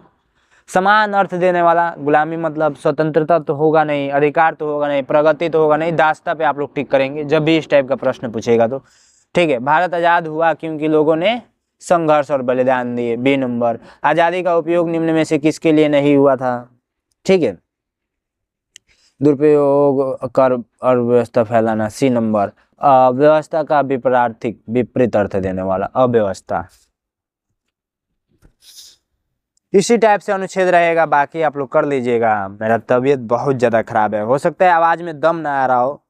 समान अर्थ देने वाला। गुलामी मतलब स्वतंत्रता तो होगा नहीं, अधिकार तो होगा नहीं, प्रगति तो होगा नहीं, दास्ता पे आप लोग टिक करेंगे जब भी इस टाइप का प्रश्न पूछेगा तो। ठीक है, भारत आज़ाद हुआ क्योंकि लोगों ने संघर्ष और बलिदान दिए। बी नंबर, आज़ादी का उपयोग निम्न में से किसके लिए नहीं हुआ था? ठीक है, दुरुपयोग कर और व्यवस्था फैलाना। सी नंबर, व्यवस्था का विपरीत विपरीत अर्थ देने वाला, अव्यवस्था। इसी टाइप से अनुच्छेद रहेगा, बाकी आप लोग कर लीजिएगा। मेरा तबीयत बहुत ज़्यादा खराब है, हो सकता है आवाज़ में दम ना आ रहा हो,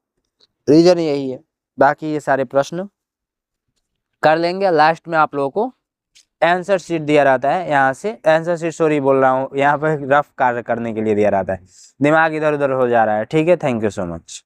रीज़न यही है। बाकी ये सारे प्रश्न कर लेंगे। लास्ट में आप लोगों को आंसर शीट दिया रहता है, यहाँ से आंसर शीट, सॉरी बोल रहा हूँ, यहाँ पर रफ कार्य करने के लिए दिया रहता है। दिमाग इधर उधर हो जा रहा है। ठीक है, थैंक यू सो मच।